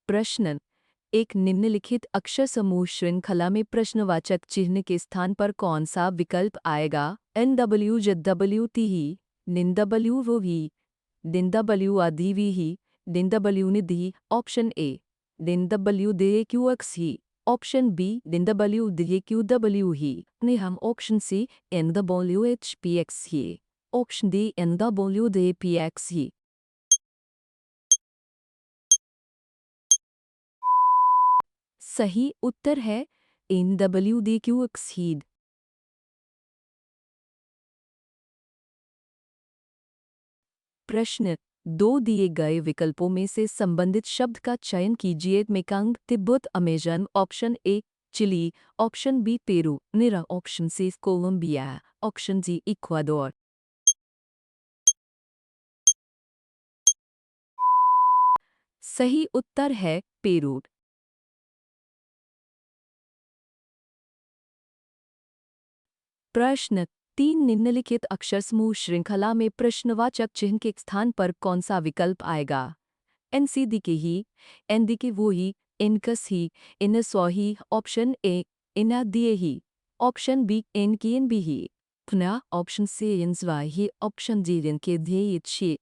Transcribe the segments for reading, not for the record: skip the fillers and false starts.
प्रश्न। एक निम्नलिखित अक्षर समूह श्रृंखला में प्रश्नवाचक चिन्ह के स्थान पर कौन सा विकल्प आएगा? NW JW टी NW वो ही NW आदि भी ही NW निधि। ऑप्शन ए NW दे क्यू एक्स ही। ऑप्शन बी NW दे क्यू डब्ल्यू ही। ने हम option C NW H P X ही। ऑप्शन डी NW दे पी एक्स ही। सही उत्तर है NW दे क्यू एक्स ही। प्रश्न। दो दिए गए विकल्पों में से संबंधित शब्द का चयन कीजिए। मेकांग तिब्बत Amazon. Option A Chile. Option B Peru. निरा। Option C Colombia. Option D Ecuador. सही उत्तर है पेरू। प्रश्न। तीन निम्नलिखित अक्षर समूह श्रृंखला में प्रश्नवाचक चिन्ह के स्थान पर कौन सा विकल्प आएगा? NCD के ही ND के वो ही इनकस ही इन सौ ही। ऑप्शन ए इना दिए ही। ऑप्शन बी इन की इन भी ही। पुनः ऑप्शन सी इन स्वा ही। ऑप्शन डी इन के ध्येय छी।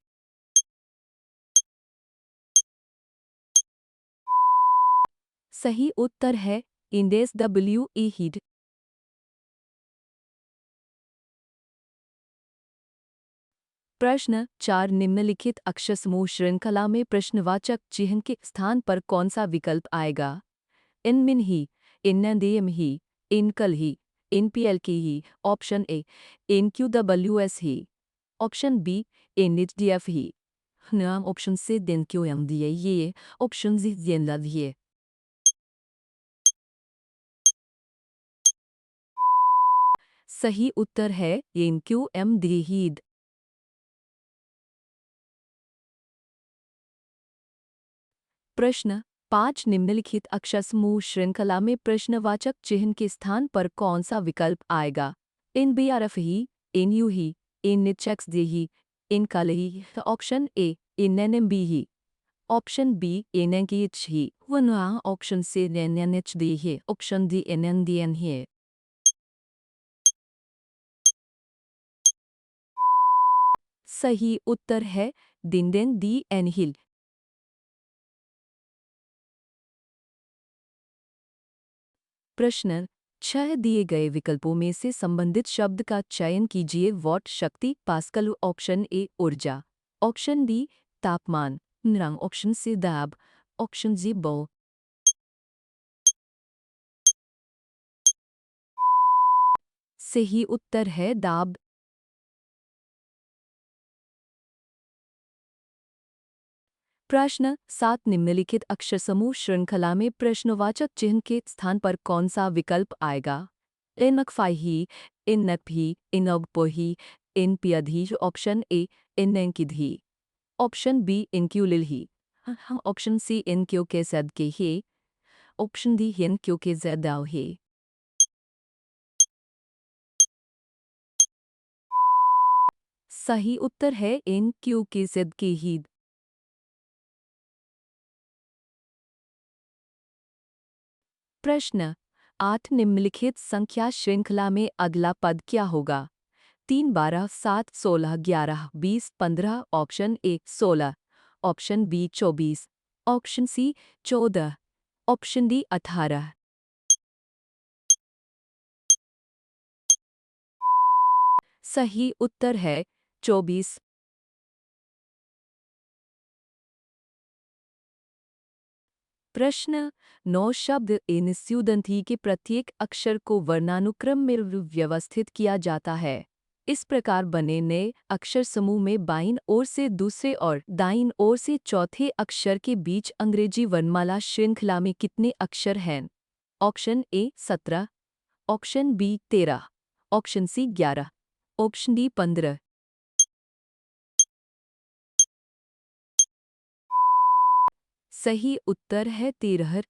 सही उत्तर है इंडेस डब्ल्यू ई ही। प्रश्न। चार निम्नलिखित अक्षर समूह श्रृंखला में प्रश्नवाचक चिन्ह के स्थान पर कौन सा विकल्प आएगा? इनमिन ही इन्नदेयम ही इनकल ही इनपीएल की ही। ऑप्शन ए NQWS ही। ऑप्शन बी NHDF ही। नाम ऑप्शन से दिन क्यों एम दिए ये। ऑप्शन जी दिन ला दिए। सही उत्तर है NQM दी। प्रश्न। पांच निम्नलिखित अक्षर समूह श्रृंखला में प्रश्नवाचक चिन्ह के स्थान पर कौन सा विकल्प आएगा? NBRF ही NU ही NHX डी ही इनकल ही। ऑप्शन ए NNMB ही। ऑप्शन बी NNH ही। वनवा ऑप्शन सी NNH डी है। ऑप्शन डी NNDN है। सही उत्तर है दिंडेन डी एन हिल। प्रश्न। छह दिए गए विकल्पों में से संबंधित शब्द का चयन कीजिए। वॉट शक्ति पास्कल। ऑप्शन ए ऊर्जा। ऑप्शन डी तापमान। नरंग। ऑप्शन सी दाब। ऑप्शन जी बो। सही उत्तर है दाब। प्रश्न। सात निम्नलिखित अक्षर समूह श्रृंखला में प्रश्नवाचक चिन्ह के स्थान पर कौन सा विकल्प आएगा? इनकफाही इनकभी इनगपोही इनपियधी। ऑप्शन ए इनकी। ऑप्शन बी इनक्यूलिल ही। ऑप्शन सी इनक्यू के जद के ही। ऑप्शन डी इनक्यू के जदाव ही। सही उत्तर है इनक्यू के जद के ही। प्रश्न। आठ निम्नलिखित संख्या श्रृंखला में अगला पद क्या होगा? 3 12 7 16 11 20 15। Option A 16। Option B 24। Option C 14। Option D 18। सही उत्तर है 24। प्रश्न। नौ शब्द इन स्युदंती के प्रत्येक अक्षर को वर्णानुक्रम में व्यवस्थित किया जाता है। इस प्रकार बने नए अक्षर समूह में बाईं ओर से दूसरे और दाईं ओर से चौथे अक्षर के बीच अंग्रेजी वर्णमाला श्रृंखला में कितने अक्षर हैं? Option A 17। Option B 13। Option C 11। Option D 15। सही उत्तर है 13।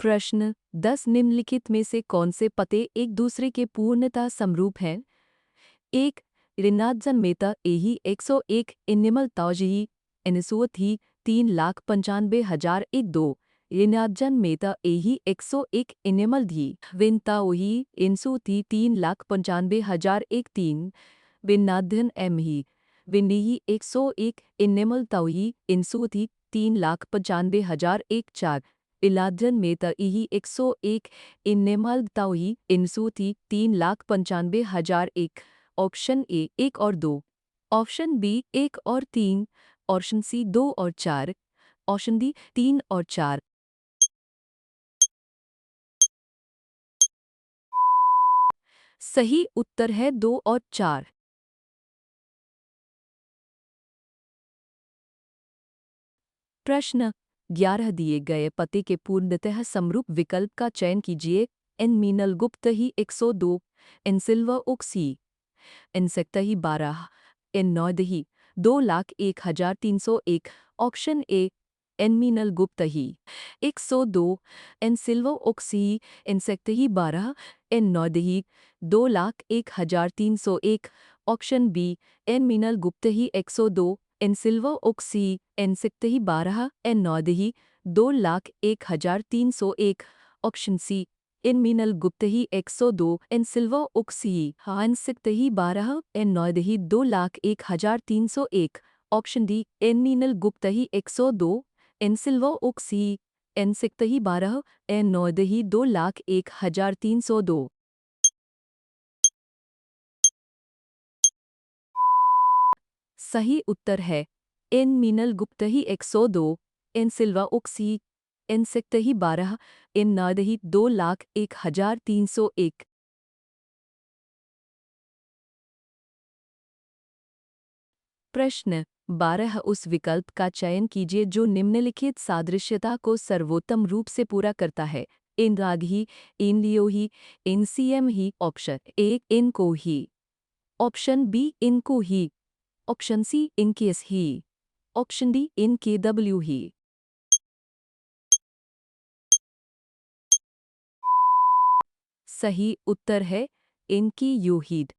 प्रश्न। 10 निम्नलिखित में से कौन से पते एक दूसरे के पूर्णतः समरूप हैं? एक रिनाजन मेता एही 101 इनिमल तावजी इनसुत ही 3,95,001 दो रिनाजन मेता एही 101 इनिमल धी विनता वही इंसु थी 3,95,001 3 विनाध्यन एम ही विन्नी 101 इनिमल तावही इंसु थी 3,95,001 4 इलाजन मेता एही 101 इनिमल तावही इंसु थी 3,95,001 ऑप्शन ए 1 और 2, ऑप्शन बी 1 और 3, ऑप्शन सी 2 और 4, ऑप्शन डी 3 और 4। सही उत्तर है 2 और 4। प्रश्न 11 दिए गए पते के पूर्णतः समरूप विकल्प का चयन कीजिए। एन मीनल गुप्त ही 102, एन सिल्वर ओक्सी, एन सेक्तही 12, एन नौदही 2,01,301। ऑप्शन ए एन मीनल गुप्त ही 102, एन सिल्वर ओक्सी, एन सेक्तही 12, एन नौदही 2,01,301। ऑप्शन बी एन मीनल गुप्त ही 102, एन सिल्वर ओक्सी, एन सिक्तही 12, एन नौदही 2,01,301। ऑप्शन सी एन मीनल गुप्त ही 102, एन सिल्वर ओक्सी, एन सिक्तही 12, एन नौदही 2,01,301। ऑप्शन डी एन मीनल गुप्त ही 102, एन सिल्वर ओक्सी, एन सिक्तही 12, एन नौदही 2,01,302। सही उत्तर है एन मीनल गुप्त ही 102, एन सिल्वा ओक्सी, एन सिक्तही 12, एन नादही 2,01,301। प्रश्न 12 उस विकल्प का चयन कीजिए जो निम्नलिखित सादृश्यता को सर्वोत्तम रूप से पूरा करता है। इन राग ही, इन लियो ही, इन सीएम ही। ऑप्शन ए इनको ही, ऑप्शन बी इनको ही, ऑप्शन सी इनकेस ही, ऑप्शन डी इनके डब्ल्यू ही। सही उत्तर है इनकी यूहीद।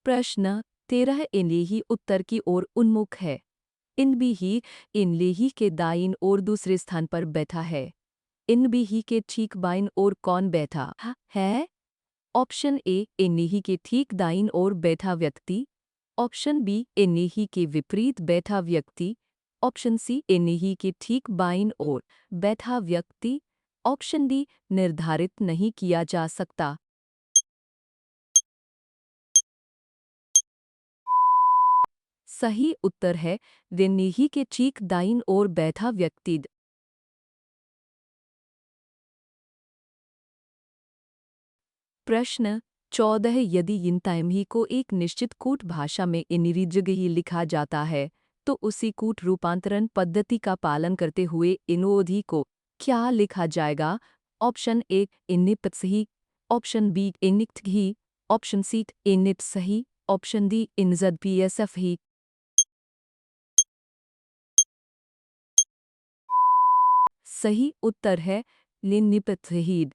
प्रश्न 13 इनलेही उत्तर की ओर उन्मुख है। इन भी ही इनलेही के दाईं ओर दूसरे स्थान पर बैठा है। इन भी ही के ठीक बाईं ओर कौन बैठा है? ऑप्शन ए इन्हीं के ठीक दाईं ओर बैठा व्यक्ति, ऑप्शन बी इन्हीं के विपरीत बैठा व्यक्ति, ऑप्शन सी इन्हीं के ठीक बाईं ओर बैठा व्यक्ति, ऑप्शन डी निर्धारित नहीं किया जा सकता। सही उत्तर है इन्हीं के ठीक दाईं ओर बैठा व्यक्ति। प्रश्न 14 यदि यिनताइमही को एक निश्चित कूट भाषा में इनिरी जगह ही लिखा जाता है तो उसी कूट रूपांतरण पद्धति का पालन करते हुए इनोधि को क्या लिखा जाएगा? ऑप्शन ए इन्निप्त सही, ऑप्शन बी इनिक्ट ही, ऑप्शन सी इनिट सही, ऑप्शन डी इनजद पीएसएफ ही। सही उत्तर है लिन्निपत ही।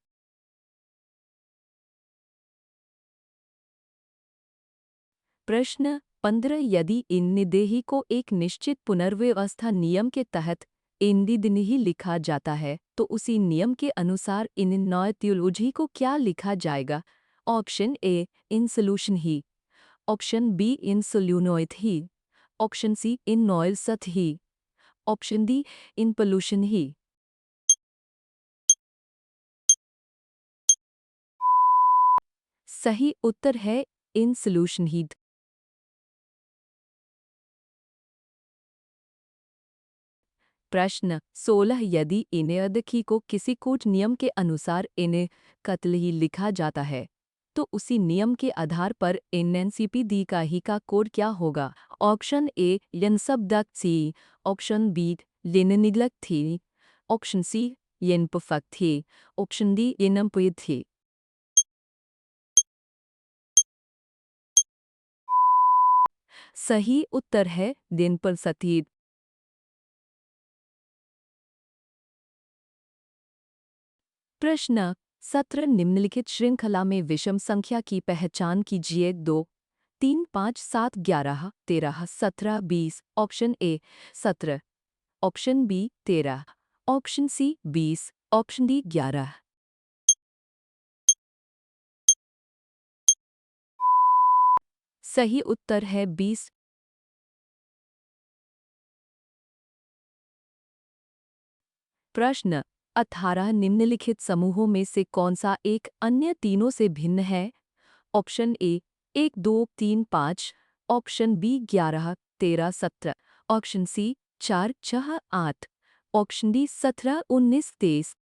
प्रश्न 15 यदि इन निदेही को एक निश्चित पुनर्व्यवस्था नियम के तहत इंदिदनिही लिखा जाता है तो उसी नियम के अनुसार इन नॉयत्योलॉजी को क्या लिखा जाएगा? ऑप्शन ए इन सोल्यूशन ही, ऑप्शन बी इन सोल्यूनोइथ ही, ऑप्शन सी इन नॉयल सथ ही, ऑप्शन डी इन पोल्यूशन ही। सही उत्तर है इन सोल्यूशन ही। प्रश्न 16 यदि इन्हें अदखी को किसी कूट नियम के अनुसार इन्हें कत्ल ही लिखा जाता है तो उसी नियम के आधार पर एनएनसीपी दी का ही का कोड क्या होगा? ऑप्शन ए यनसबदक थी, ऑप्शन बी लिननिगलक थी, ऑप्शन सी यनपफक थी, ऑप्शन डी यनमपुद थी। सही उत्तर है दिन पर सतीद। प्रश्न 17 निम्नलिखित श्रृंखला में विषम संख्या की पहचान कीजिए। 2 3 5 7 11 13 17 20। Option A 17, option B 13, option C 20, option D 11। सही उत्तर है 20। प्रश्न 18 निम्नलिखित समूहों में से कौन सा एक अन्य तीनों से भिन्न है? Option A 1 2 3 5, option B 11 13 17, option C 4 6 8, option D 17 19 23।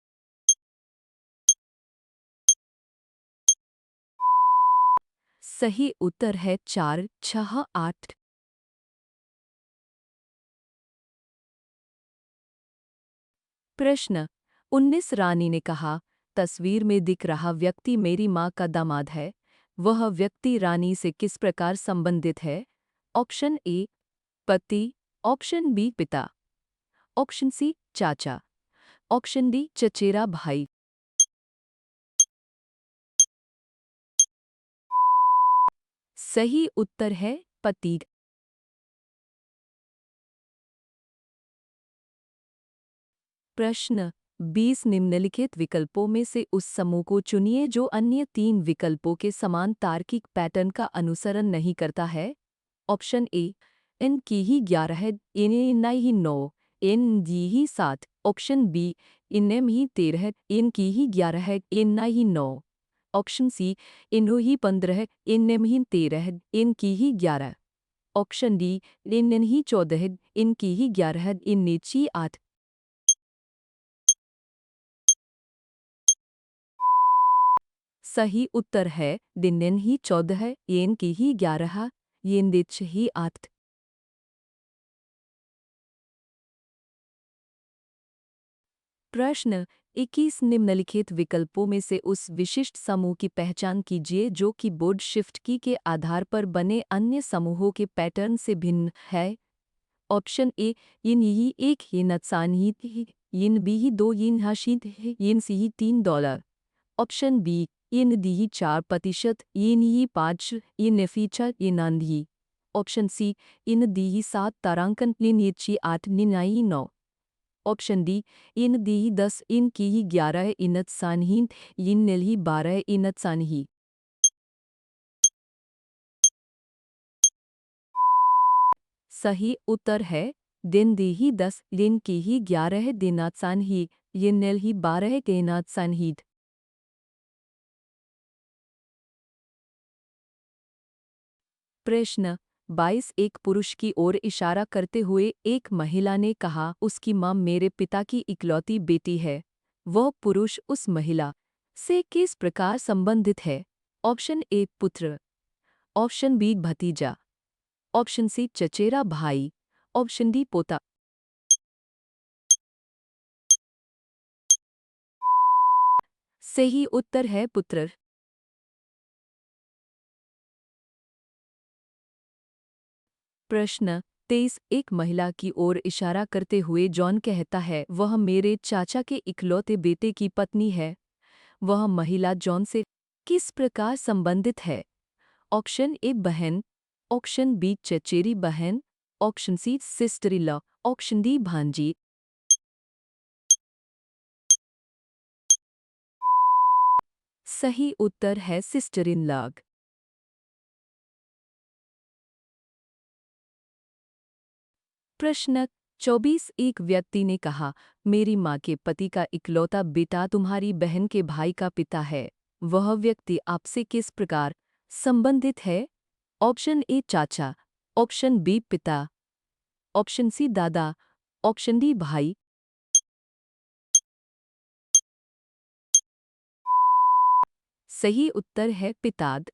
सही उत्तर है 4 6 8। प्रश्न 19 रानी ने कहा, तस्वीर में दिख रहा व्यक्ति मेरी माँ का दामाद है। वह व्यक्ति रानी से किस प्रकार संबंधित है? ऑप्शन ए पति, ऑप्शन बी पिता, ऑप्शन सी चाचा, ऑप्शन डी चचेरा भाई। सही उत्तर है पति। प्रश्न 20 निम्नलिखित विकल्पों में से उस समूह को चुनिए जो अन्य तीन विकल्पों के समान तार्किक पैटर्न का अनुसरण नहीं करता है। ऑप्शन ए एन की ही 11 है, एन एन ही 9, एन डी ही 7, ऑप्शन बी इन एम ही 13 है, एन की ही 11 है, एन ना ही 9, ऑप्शन सी इन्हो ही 15 है, एन एम ही 13 है, एन की ही 11, ऑप्शन डी एन एन ही 14 है, एन की ही 11 है, एन नीची 8। सही उत्तर है दिन एन ही 14 है, एन की ही 11, एन दिच ही 8। प्रश्न 21 निम्नलिखित विकल्पों में से उस विशिष्ट समूह की पहचान कीजिए जो कि बोर्ड शिफ्ट की के आधार पर बने अन्य समूहों के पैटर्न से भिन्न है। ऑप्शन ए इन ही एक ये नत्सान ही इन बी ही 2 इन हाशीद इन सी ही $3। ऑप्शन बी इन दी ही 4%, इन ही 5, इन नेफीचा इन आंधी। ऑप्शन सी इन दी ही 7 तारांकन इन नीची 8 निनाई 9। ऑप्शन डी इन दी ही 10, इन की ही 11, इनत सानहीन, इन नेल ही 12, इनत सानही। सही उत्तर है दिन दी ही 10, लिन की ही 11, दिनात सानही, ये नेल ही 12, केनात सानहीद। प्रश्न 22 एक पुरुष की ओर इशारा करते हुए एक महिला ने कहा, उसकी मां मेरे पिता की इकलौती बेटी है। वह पुरुष उस महिला से किस प्रकार संबंधित है? ऑप्शन ए पुत्र, ऑप्शन बी भतीजा, ऑप्शन सी चचेरा भाई, ऑप्शन डी पोता। सही उत्तर है पुत्र। प्रश्न 23 एक महिला की ओर इशारा करते हुए जॉन कहता है, वह मेरे चाचा के इकलौते बेटे की पत्नी है। वह महिला जॉन से किस प्रकार संबंधित है? ऑप्शन ए बहन, ऑप्शन बी चचेरी बहन, option C sister in law, option D भांजी। सही उत्तर है सिस्टर इन लॉ। प्रश्न 24 एक व्यक्ति ने कहा, मेरी माँ के पति का इकलौता बेटा तुम्हारी बहन के भाई का पिता है। वह व्यक्ति आपसे किस प्रकार संबंधित है? ऑप्शन ए चाचा, ऑप्शन बी पिता, ऑप्शन सी दादा, ऑप्शन डी भाई। सही उत्तर है पिताद।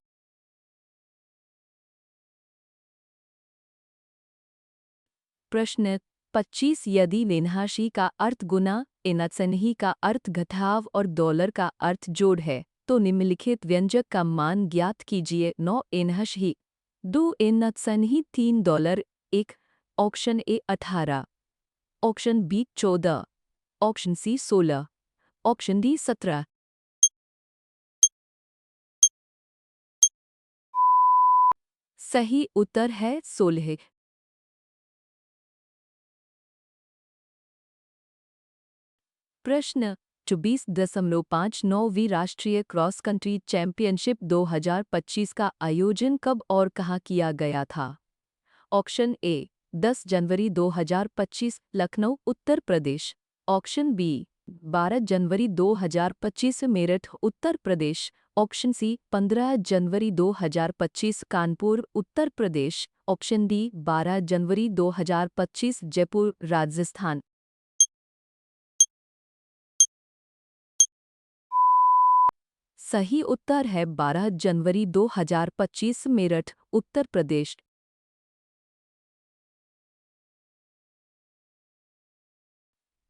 प्रश्न 25 यदि लेनहाशी का अर्थ गुना, एनसनही का अर्थ घटाव और डॉलर का अर्थ जोड़ है तो निम्नलिखित व्यंजक का मान ज्ञात कीजिए। 9 एनहशी 2 एनसनही $3 1। Option A 18, option B 14, option C 16, option D 17। सही उत्तर है 16। प्रश्न 24.59वीं राष्ट्रीय क्रॉस कंट्री चैंपियनशिप 2025 का आयोजन कब और कहाँ किया गया था? ऑप्शन ए 10 जनवरी 2025 लखनऊ उत्तर प्रदेश। ऑप्शन बी 12 जनवरी 2025 मेरठ उत्तर प्रदेश। ऑप्शन सी 15 जनवरी 2025 कानपुर उत्तर प्रदेश। ऑप्शन डी 12 जनवरी 2025 जयपुर राजस्थान। सही उत्तर है 12 जनवरी 2025 मेरठ उत्तर प्रदेश।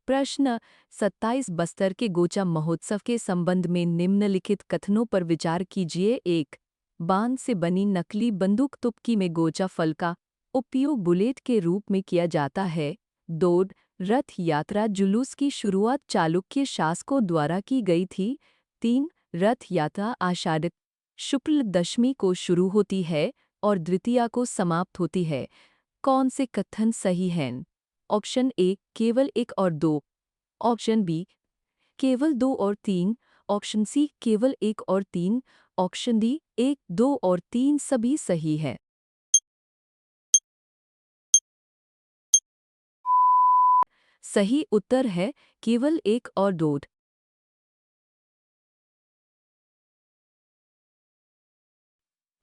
प्रश्न 27 बस्तर के गोचा महोत्सव के संबंध में निम्नलिखित कथनों पर विचार कीजिए। 1 बांध से बनी नकली बंदूक तुपकी में गोचा फल का उपयोग बुलेट के रूप में किया जाता है। 2 रथ यात्रा जुलूस की शुरुआत चालुक्य शासकों द्वारा की गई थी। 3 रथ यात्रा आषाढ़ शुक्ल दशमी को शुरू होती है और द्वितीया को समाप्त होती है। कौन से कथन सही हैं? ऑप्शन ए केवल 1 और 2। ऑप्शन बी केवल 2 और 3। ऑप्शन सी केवल 1 और 3। ऑप्शन डी 1, 2 और 3 सभी सही है। सही उत्तर है केवल 1 और 2।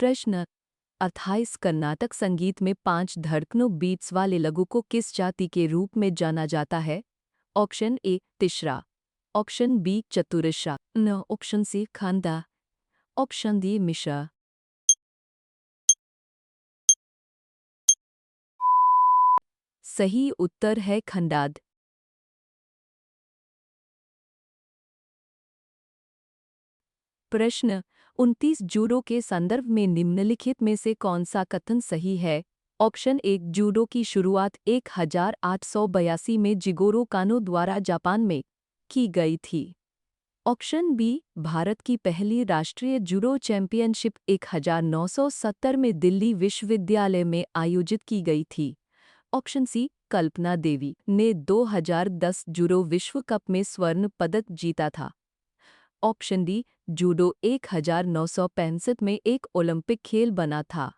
प्रश्न 28 कर्नाटक संगीत में 5 धड़कनों बीट्स वाले लघु को किस जाति के रूप में जाना जाता है? ऑप्शन ए तिश्रा। ऑप्शन बी चतुरस्रा। न ऑप्शन सी खांदा। ऑप्शन डी मिश्रा। सही उत्तर है खंडाद। प्रश्न 29 जूडो के संदर्भ में निम्नलिखित में से कौन सा कथन सही है? ऑप्शन 1 जूडो की शुरुआत 1882 में जिगोरो कानो द्वारा जापान में की गई थी। ऑप्शन बी भारत की पहली राष्ट्रीय जूडो चैंपियनशिप 1970 में दिल्ली विश्वविद्यालय में आयोजित की गई थी। ऑप्शन सी कल्पना देवी ने 2010 जूडो विश्व कप में स्वर्ण पदक जीता था। ऑप्शन डी जूडो 1965 में एक ओलंपिक खेल बना था।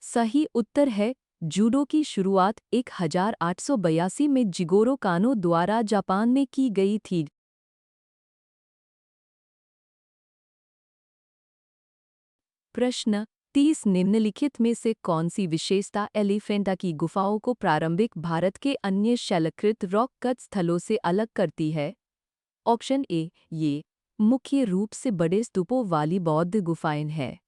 सही उत्तर है जूडो की शुरुआत 1882 में जिगोरो कानो द्वारा जापान में की गई थी। प्रश्न 30 निम्नलिखित में से कौन सी विशेषता एलिफेंटा की गुफाओं को प्रारंभिक भारत के अन्य शैलकृत रॉक कट स्थलों से अलग करती है? ऑप्शन ए ये मुख्य रूप से बड़े स्तूपों वाली बौद्ध गुफाएं हैं।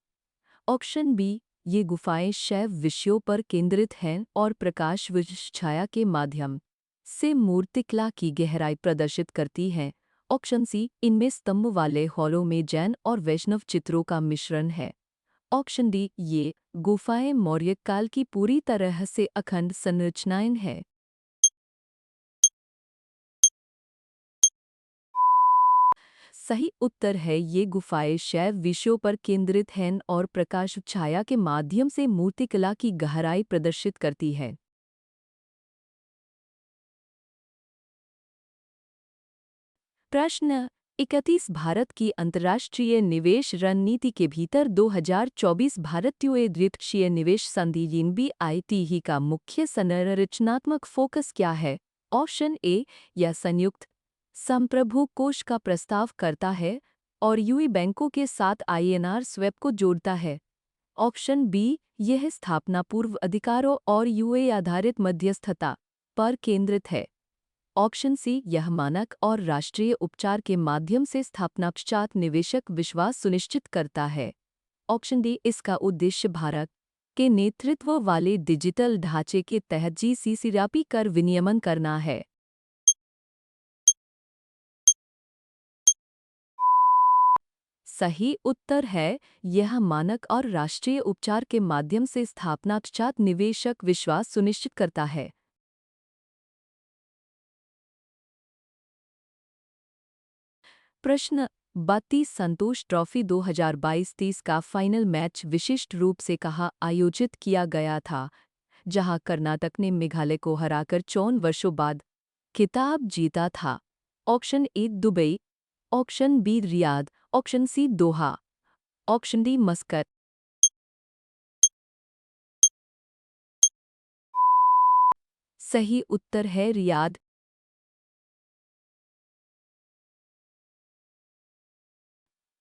ऑप्शन बी ये गुफाएं शैव विषयों पर केंद्रित हैं और प्रकाश छाया के माध्यम से मूर्तिकला की गहराई प्रदर्शित करती हैं। ऑप्शन सी इनमें स्तंभ वाले हॉलों में जैन और वैष्णव चित्रों का मिश्रण है। ऑप्शन डी ये गुफाएं मौर्य काल की पूरी तरह से अखंड संरचनाएं हैं। सही उत्तर है ये गुफाएं शैव विषयों पर केंद्रित हैं और प्रकाश छाया के माध्यम से मूर्तिकला की गहराई प्रदर्शित करती है। प्रश्न 31 भारत की अंतर्राष्ट्रीय निवेश रणनीति के भीतर 2024 भारतीय द्विपक्षीय निवेश संधि (NBITE) का मुख्य संरचनात्मक फोकस क्या है? ऑप्शन ए या संयुक्त संप्रभु कोष का प्रस्ताव करता है और यूई बैंकों के साथ INR स्वैप को जोड़ता है। ऑप्शन बी यह स्थापना पूर्व अधिकारों और यूए आधारित मध्यस्थता पर केंद्रित है। ऑप्शन सी यह मानक और राष्ट्रीय उपचार के माध्यम से स्थापना पश्चात निवेशक विश्वास सुनिश्चित करता है। ऑप्शन डी इसका उद्देश्य भारत के नेतृत्व वाले डिजिटल ढांचे के तहत GCC कर विनियमन करना है। सही उत्तर है यह मानक और राष्ट्रीय उपचार के माध्यम से स्थापना पश्चात निवेशक विश्वास सुनिश्चित करता है। प्रश्न 32 संतोष ट्रॉफी 2022-30 का फाइनल मैच विशिष्ट रूप से कहाँ आयोजित किया गया था, जहां कर्नाटक ने मेघालय को हराकर 54 वर्षों बाद खिताब जीता था। Option A Dubai, option B Riyadh, option C Doha, option D Muscat. सही उत्तर है रियाद।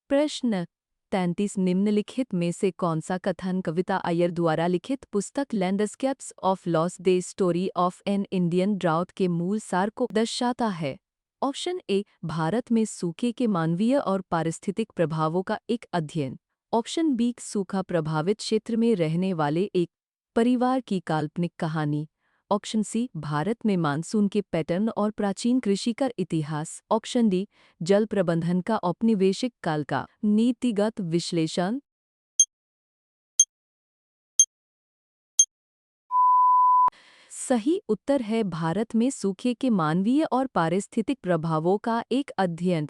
प्रश्न 33 निम्नलिखित में से कौन सा कथन कविता अय्यर द्वारा लिखित पुस्तक landscapes of loss the story of an Indian drought के मूल सार को दर्शाता है? ऑप्शन ए भारत में सूखे के मानवीय और पारिस्थितिक प्रभावों का एक अध्ययन, ऑप्शन बी सूखा प्रभावित क्षेत्र में रहने वाले एक परिवार की काल्पनिक कहानी, ऑप्शन सी भारत में मानसून के पैटर्न और प्राचीन कृषि का इतिहास, ऑप्शन डी जल प्रबंधन का औपनिवेशिक काल का नीतिगत विश्लेषण। सही उत्तर है भारत में सूखे के मानवीय और पारिस्थितिक प्रभावों का एक अध्ययन।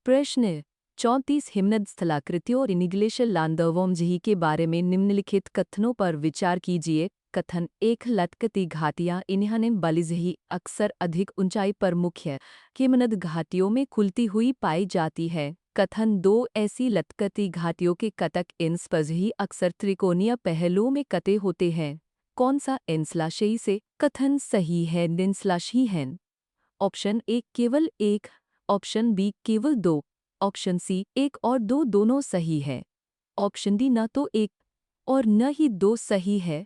प्रश्न 34 हिमनद स्थलाकृतियों और इनिग्लेशियल लांदवोमजही के बारे में निम्नलिखित कथनों पर विचार कीजिए। कथन एक लटकती घाटियां इन्हाने बलिजही अक्सर अधिक ऊंचाई पर मुख्य हिमनद घाटियों में खुलती हुई पाई जाती है। कथन दो ऐसी लटकती घाटियों के कटक इंसपजही अक्सर त्रिकोणीय पहलुओं में कटे होते हैं। कौन सा इंसलाशई से कथन सही है? निंसलाशी है। ऑप्शन ए केवल एक, ऑप्शन बी केवल दो, ऑप्शन सी एक और दो दोनों सही है, ऑप्शन डी न तो एक और न ही दो सही है।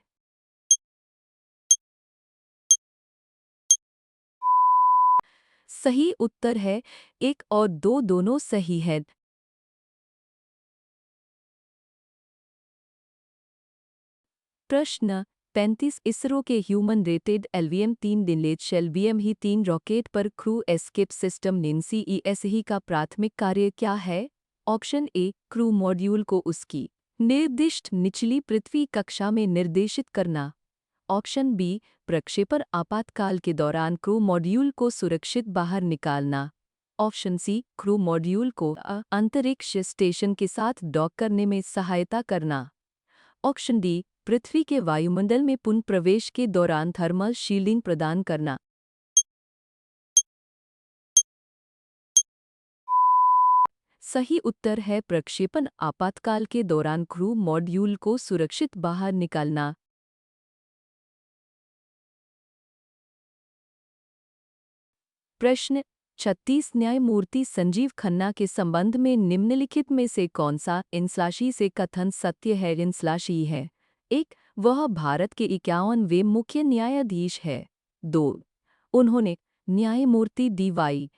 सही उत्तर है एक और दो दोनों सही है। प्रश्न 35 इसरो के ह्यूमन रेटेड एलवीएम 3 दिनलेट शेलवीएम ही 3 रॉकेट पर क्रू एस्केप सिस्टम निन्सीईएस ही का प्राथमिक कार्य क्या है? ऑप्शन ए क्रू मॉड्यूल को उसकी निर्दिष्ट निचली पृथ्वी कक्षा में निर्देशित करना, ऑप्शन बी प्रक्षेपण आपातकाल के दौरान क्रू मॉड्यूल को सुरक्षित बाहर निकालना, ऑप्शन सी क्रू मॉड्यूल को अंतरिक्ष स्टेशन के साथ डॉक करने में सहायता करना, ऑप्शन डी पृथ्वी के वायुमंडल में पुनः प्रवेश के दौरान थर्मल शील्डिंग प्रदान करना। सही उत्तर है प्रक्षेपण आपातकाल के दौरान क्रू मॉड्यूल को सुरक्षित बाहर निकालना। प्रश्न 36 न्यायमूर्ति संजीव खन्ना के संबंध में निम्नलिखित में से कौन सा इंसलाशी से कथन सत्य है? इंसलाशी है एक वह भारत के 51वें मुख्य न्यायाधीश है, दो उन्होंने न्यायमूर्ति डी.वाई.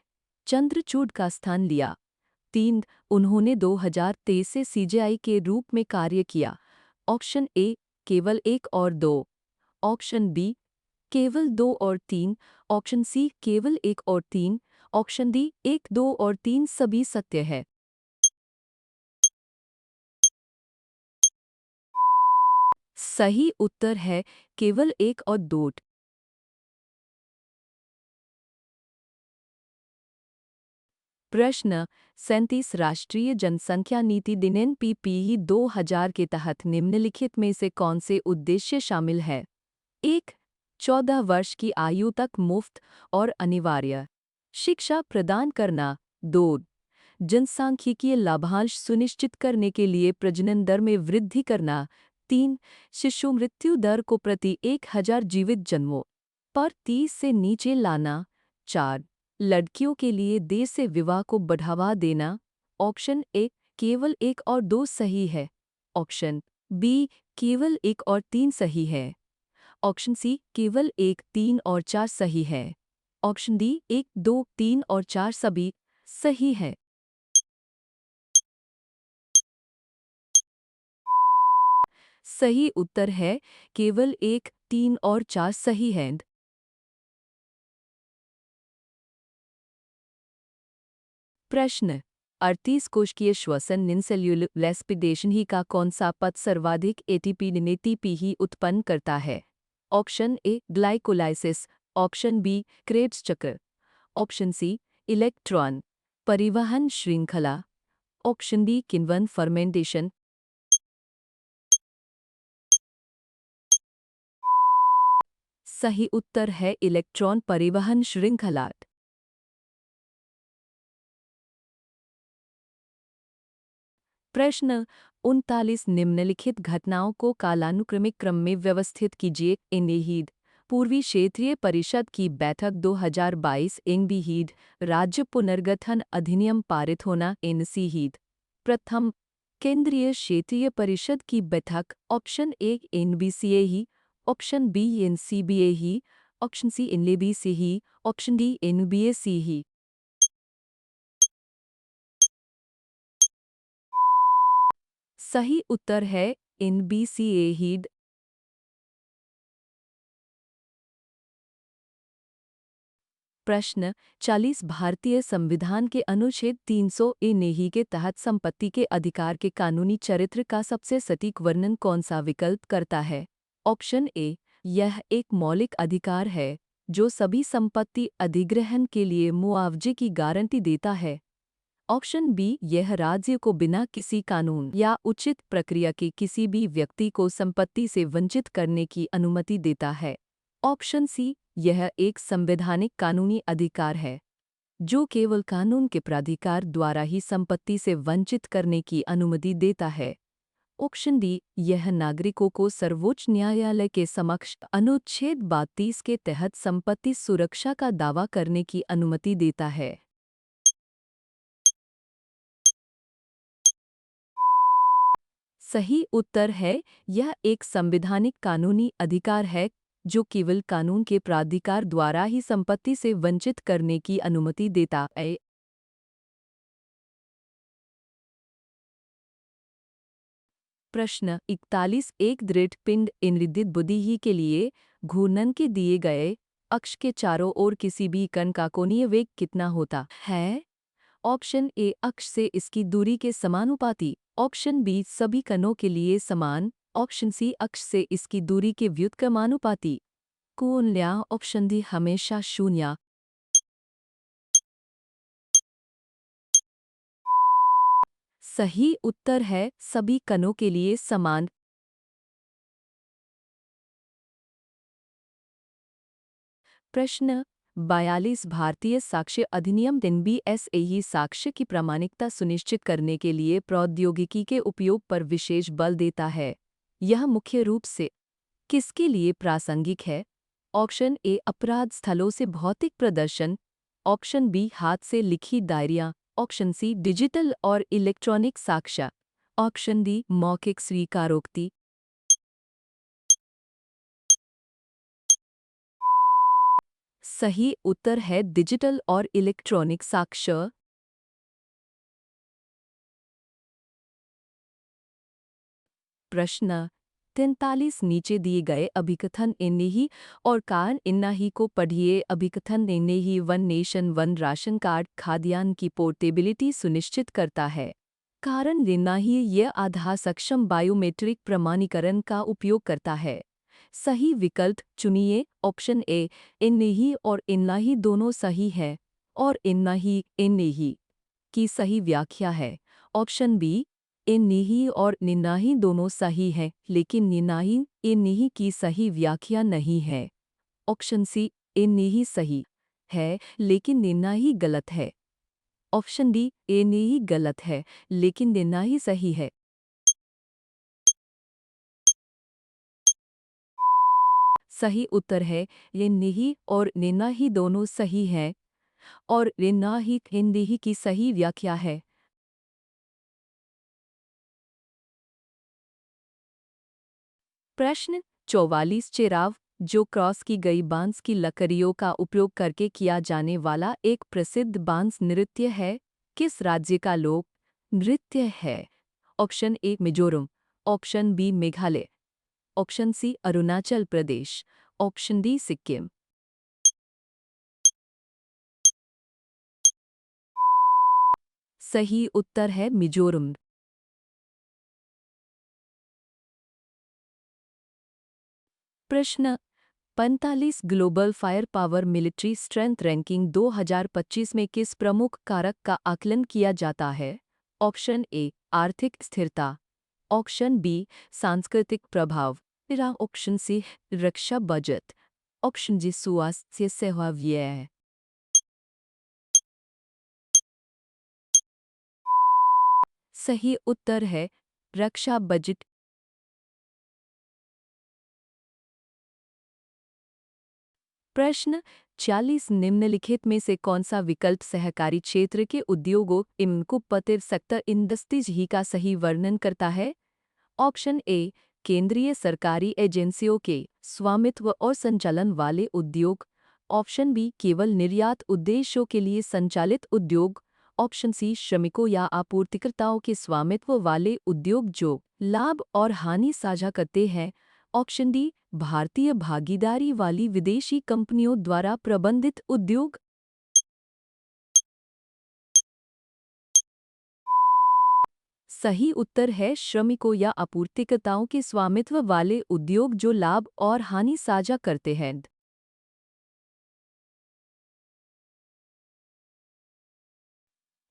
चंद्रचूड़ का स्थान लिया, तीन उन्होंने 2023 से सीजेआई के रूप में कार्य किया। ऑप्शन ए केवल एक और दो, ऑप्शन बी केवल दो और तीन, ऑप्शन सी केवल एक और तीन, ऑप्शन डी एक दो और तीन सभी सत्य है। सही उत्तर है केवल एक और दो। प्रश्न 37 राष्ट्रीय जनसंख्या नीति दिन एनपीपी 2000 के तहत निम्नलिखित में से कौन से उद्देश्य शामिल है? एक 14 वर्ष की आयु तक मुफ्त और अनिवार्य शिक्षा प्रदान करना, दो जनसांख्यिकीय लाभांश सुनिश्चित करने के लिए प्रजनन दर में वृद्धि करना, तीन शिशु मृत्यु दर को प्रति 1000 जीवित जन्मों पर 30 से नीचे लाना, चार लड़कियों के लिए देर से विवाह को बढ़ावा देना। ऑप्शन ए केवल एक और दो सही है, ऑप्शन बी केवल एक और तीन सही है, ऑप्शन सी केवल एक तीन और चार सही है, ऑप्शन डी एक दो तीन और चार सभी सही है। सही उत्तर है केवल एक तीन और चार सही है। प्रश्न 38 कोशिकीय श्वसन निनसेल्यूलर रेस्पिरेशन ही का कौन सा पद सर्वाधिक एटीपी ही उत्पन्न करता है? Option A glycolysis, option B Krebs चक्र, ऑप्शन सी इलेक्ट्रॉन परिवहन श्रृंखला, ऑप्शन डी किण्वन फर्मेंटेशन। सही उत्तर है इलेक्ट्रॉन परिवहन श्रृंखला। प्रश्न 39 निम्नलिखित घटनाओं को कालानुक्रमिक क्रम में व्यवस्थित कीजिए। एनएहीड पूर्वी क्षेत्रीय परिषद की बैठक 2022। एनबीहीड राज्य पुनर्गठन अधिनियम पारित होना। एनसीहीड प्रथम केंद्रीय क्षेत्रीय परिषद की बैठक। ऑप्शन ए एनबीसीए ही, ऑप्शन बी एनसीबीए ही, ऑप्शन सी एनएबीसी ही, ऑप्शन डी एनबीएसी ही। सही उत्तर है एनबीसीए ही। प्रश्न 40 भारतीय संविधान के अनुच्छेद 300 ए नेही के तहत संपत्ति के अधिकार के कानूनी चरित्र का सबसे सटीक वर्णन कौन सा विकल्प करता है। ऑप्शन ए यह एक मौलिक अधिकार है जो सभी संपत्ति अधिग्रहण के लिए मुआवजे की गारंटी देता है। ऑप्शन बी यह राज्य को बिना किसी कानून या उचित प्रक्रिया के किसी भी व्यक्ति को संपत्ति से वंचित करने की अनुमति देता है। ऑप्शन सी यह एक संवैधानिक कानूनी अधिकार है जो केवल कानून के प्राधिकार द्वारा ही संपत्ति से वंचित करने की अनुमति देता है। ऑप्शन डी यह नागरिकों को सर्वोच्च न्यायालय के समक्ष अनुच्छेद 32 के तहत संपत्ति सुरक्षा का दावा करने की अनुमति देता है। सही उत्तर है यह एक संवैधानिक कानूनी अधिकार है जो केवल कानून के प्राधिकार द्वारा ही संपत्ति से वंचित करने की अनुमति देता है। प्रश्न 41 एक दृढ़ पिंड इनरिदित बुद्धि ही के लिए घूर्णन के दिए गए अक्ष के चारों ओर किसी भी कण का कोणीय वेग कितना होता है। ऑप्शन ए अक्ष से इसकी दूरी के समानुपाती, ऑप्शन बी सभी कणों के लिए समान, ऑप्शन सी अक्ष से इसकी दूरी के व्युत्क्रमानुपाती। कौन लिया ऑप्शन डी हमेशा शून्य। सही उत्तर है सभी कणों के लिए समान। प्रश्न 42 भारतीय साक्ष्य अधिनियम एनबीएसए साक्ष्य की प्रामाणिकता सुनिश्चित करने के लिए प्रौद्योगिकी के उपयोग पर विशेष बल देता है। यह मुख्य रूप से किसके लिए प्रासंगिक है। ऑप्शन ए अपराध स्थलों से भौतिक प्रदर्शन, ऑप्शन बी हाथ से लिखी डायरियां, ऑप्शन सी डिजिटल और इलेक्ट्रॉनिक साक्ष्य, ऑप्शन डी मौखिक स्वीकारोक्ति। सही उत्तर है डिजिटल और इलेक्ट्रॉनिक साक्ष्य। प्रश्न 43 नीचे दिए गए अभिकथन इन्हीं और कार इन्ना ही को पढ़िए। अभिकथन इन्हीं one nation one ration card खाद्यान्न की पोर्टेबिलिटी सुनिश्चित करता है। कारण इन्ना ही यह आधार सक्षम बायोमेट्रिक प्रमाणीकरण का उपयोग करता है। सही विकल्प चुनिए। ऑप्शन ए इन्हीं और इन्ना ही दोनों सही है और इन्ना ही इन्हीं की सही व्याख्या है। ऑप्शन बी इन्हीं और निनाही दोनों सही है लेकिन निनाही इन्हीं की सही व्याख्या नहीं है। ऑप्शन सी इन्हीं सही है लेकिन निनाही गलत है। ऑप्शन डी इन्हीं गलत है लेकिन निनाही सही है। सही उत्तर है इन्हीं और निनाही दोनों सही है और निनाही इन्हीं की सही व्याख्या है। प्रश्न 44 चिराव जो क्रॉस की गई बांस की लकड़ियों का उपयोग करके किया जाने वाला एक प्रसिद्ध बांस नृत्य है किस राज्य का लोक नृत्य है। Option A Mizoram, option B Meghalaya, option C Arunachal Pradesh, option D Sikkim. सही उत्तर है मिजोरम। प्रश्न 45 global fire power military strength ranking 2025 में किस प्रमुख कारक का आकलन किया जाता है? ऑप्शन ए आर्थिक स्थिरता, ऑप्शन बी सांस्कृतिक प्रभाव, या ऑप्शन सी रक्षा बजट, ऑप्शन जी स्वास्थ्य सेवा व्यय। सही उत्तर है रक्षा बजट। प्रश्न 40 निम्नलिखित में से कौन सा विकल्प सहकारी क्षेत्र के उद्योगों इनको पतिर सेक्टर इंडस्ट्रीज ही का सही वर्णन करता है? ऑप्शन ए केंद्रीय सरकारी एजेंसियों के स्वामित्व और संचालन वाले उद्योग, ऑप्शन बी केवल निर्यात उद्देश्यों के लिए संचालित उद्योग, ऑप्शन सी श्रमिकों या आपूर्तिकर्ताओं के स्वामित्व वाले उद्योग जो लाभ और हानि साझा करते हैं, ऑप्शन डी भारतीय भागीदारी वाली विदेशी कंपनियों द्वारा प्रबंधित उद्योग। सही उत्तर है श्रमिकों या आपूर्तिकर्ताओं के स्वामित्व वाले उद्योग जो लाभ और हानि साझा करते हैं।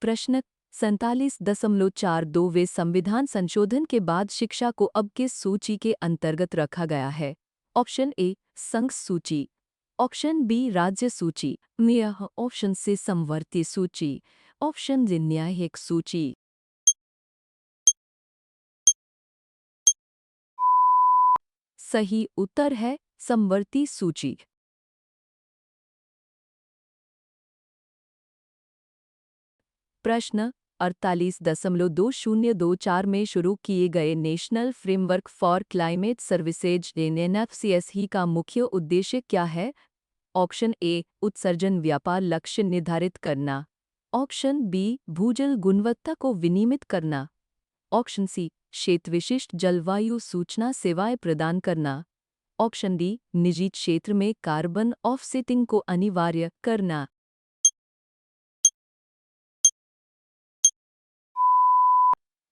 प्रश्न 47.42वें संविधान संशोधन के बाद शिक्षा को अब किस सूची के अंतर्गत रखा गया है? ऑप्शन ए संघ सूची, ऑप्शन बी राज्य सूची, यह ऑप्शन सी समवर्ती सूची, ऑप्शन डी न्यायिक सूची। सही उत्तर है समवर्ती सूची। प्रश्न 48.2024 में शुरू किए गए national framework for climate services (NFCSE) का मुख्य उद्देश्य क्या है? ऑप्शन ए उत्सर्जन व्यापार लक्ष्य निर्धारित करना, ऑप्शन बी भूजल गुणवत्ता को विनियमित करना, ऑप्शन सी क्षेत्र विशिष्ट जलवायु सूचना सेवाएं प्रदान करना, ऑप्शन डी निजी क्षेत्र में कार्बन ऑफसेटिंग को अनिवार्य करना।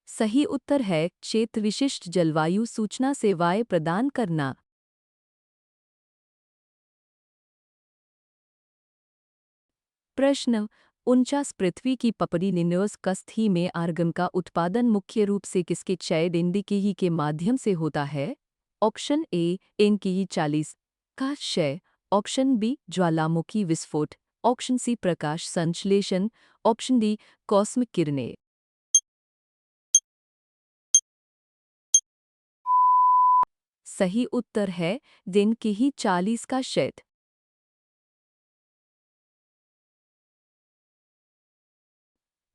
सही उत्तर है क्षेत्र विशिष्ट जलवायु सूचना सेवाएं प्रदान करना। प्रश्न 49 पृथ्वी की पपड़ी निन्योस कस्थी में आर्गन का उत्पादन मुख्य रूप से किसके क्षय के माध्यम से होता है? ऑप्शन ए एनकीही 40 का क्षय, ऑप्शन बी ज्वालामुखी विस्फोट, ऑप्शन सी प्रकाश संश्लेषण, ऑप्शन डी कॉस्मिक किरणें। सही उत्तर है एनकीही 40 का क्षय।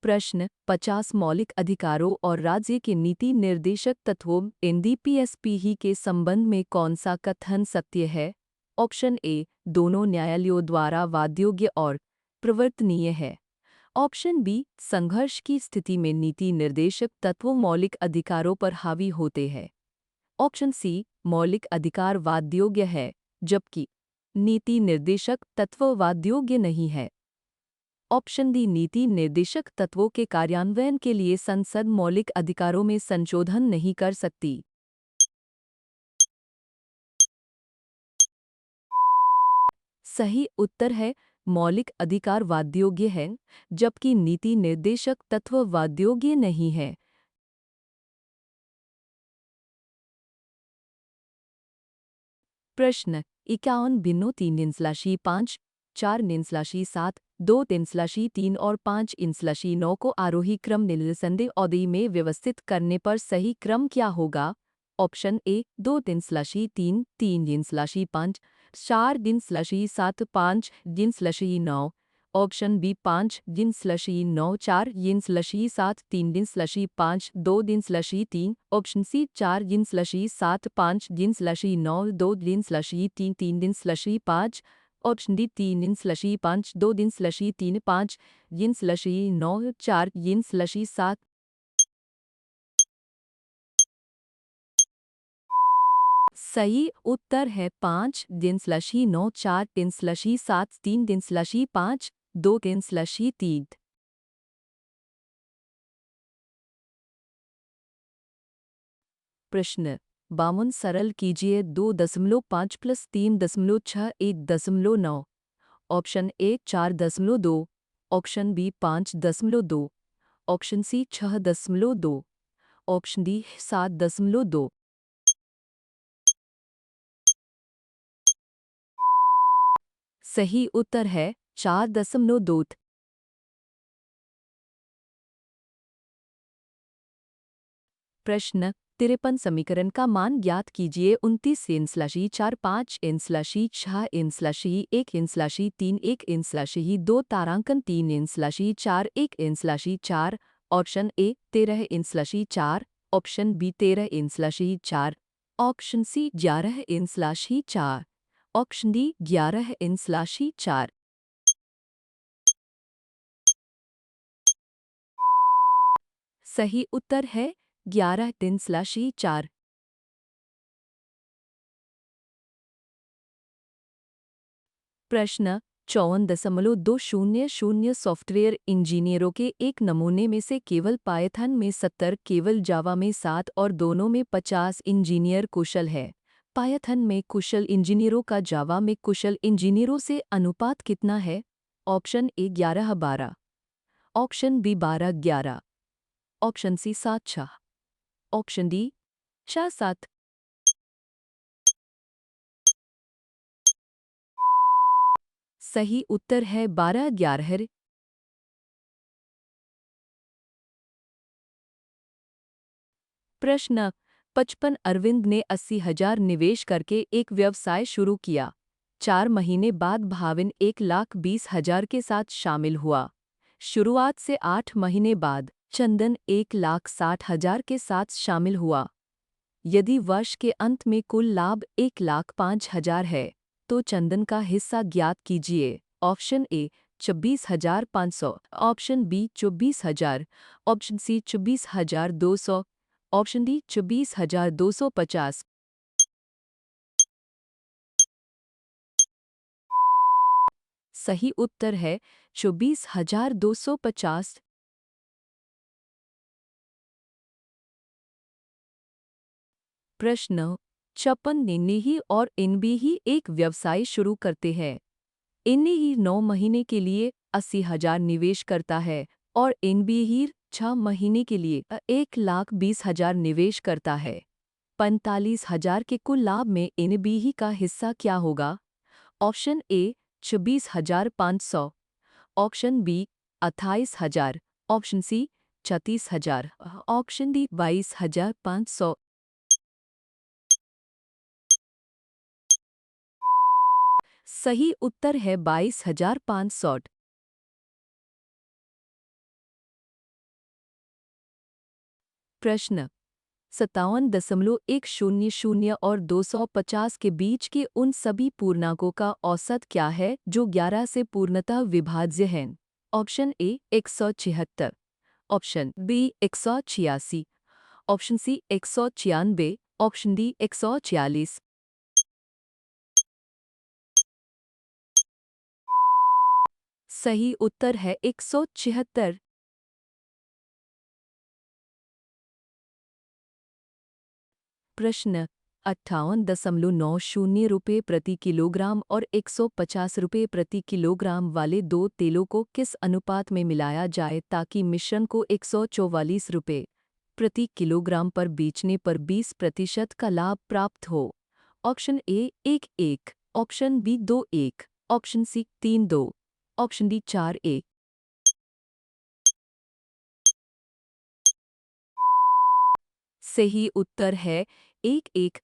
प्रश्न 50 मौलिक अधिकारों और राज्य के नीति निर्देशक तत्वों (NDPSP) के संबंध में कौन सा कथन सत्य है? ऑप्शन ए दोनों न्यायालयों द्वारा वादयोग्य और प्रवर्तनीय है, ऑप्शन बी संघर्ष की स्थिति में नीति निर्देशक तत्वों मौलिक अधिकारों पर हावी होते हैं, ऑप्शन सी मौलिक अधिकार वादयोग्य है जबकि नीति निर्देशक तत्व वादयोग्य नहीं है, ऑप्शन डी नीति निर्देशक तत्वों के कार्यान्वयन के लिए संसद मौलिक अधिकारों में संशोधन नहीं कर सकती। सही उत्तर है मौलिक अधिकार वादयोग्य है जबकि नीति निर्देशक तत्व वादयोग्य नहीं है। प्रश्न 51 5 4 2 3 और 5 9 को आरोही क्रम निस्संदेह अवधि में व्यवस्थित करने पर सही क्रम क्या होगा? Option A 2 3 3 5 4 7 5 9, option B 5 9 4 7 3 5 2 3, option C 4 7 5 9 2 3 3 5, option D 3 5 2 3 5 9 4 7। सही उत्तर है 5 9 4 7 3 5 2 3। प्रश्न 52 सरल कीजिए 2.5 plus 3.6 1.9। Option A 4.2, option B 5.2, option C 6.2, option D 7.2। सही उत्तर है 4.2। प्रश्न 53 समीकरण का मान ज्ञात कीजिए। 29 इन/4 5 इन/1 इन/3 1 तारांकन 3 इन/4 1 इन/4। ऑप्शन ए 13 इन/4, ऑप्शन बी 13 इन/4, ऑप्शन सी 11 इन/4, ऑप्शन डी 11 इन/4। सही उत्तर है 11 इन/4। प्रश्न 54.200 सॉफ्टवेयर इंजीनियरों के एक नमूने में से केवल पायथन में 70, केवल जावा में 7 और दोनों में 50 इंजीनियर कुशल है। पायथन में कुशल इंजीनियरों का जावा में कुशल इंजीनियरों से अनुपात कितना है? Option A 11-12, option B 12-11, option C 7-6, option D 6-7। सही उत्तर है 12-11। प्रश्न 55 अरविंद ने 80,000 निवेश करके एक व्यवसाय शुरू किया। 4 महीने बाद भाविन 1,20,000 के साथ शामिल हुआ। शुरुआत से 8 महीने बाद चंदन 1,60,000 के साथ शामिल हुआ। यदि वर्ष के अंत में कुल लाभ 1,05,000 है, तो चंदन का हिस्सा ज्ञात कीजिए। Option A 24,500, option B 24,000, option C 24,200, option D 24,250। सही उत्तर है 24,250। प्रश्न 56 निन्ही और इनबी एक व्यवसाय शुरू करते हैं। इन्हीं 9 महीने के लिए 80,000 निवेश करता है और इनबीहीर 6 महीने के लिए 1,20,000 निवेश करता है। 45,000 के कुल लाभ में इनबीही का हिस्सा क्या होगा? Option A 26,500, option B 28,000, option C 36,000, option D 22,500। सही उत्तर है 22,500। प्रश्न 57.100 और 250 के बीच के उन सभी पूर्णांकों का औसत क्या है जो 11 से पूर्णतः विभाज्य हैं? Option A 176, option B 186, option C 196, option D 146। सही उत्तर है 176। प्रश्न 58.90 रुपये प्रति किलोग्राम और 150 रुपये प्रति किलोग्राम वाले दो तेलों को किस अनुपात में मिलाया जाए ताकि मिश्रण को 144 रुपये प्रति किलोग्राम पर बेचने पर 20% का लाभ प्राप्त हो? Option A 1-1, option B 2-1, option C 3-2, option D 4-1। सही उत्तर है 1-1।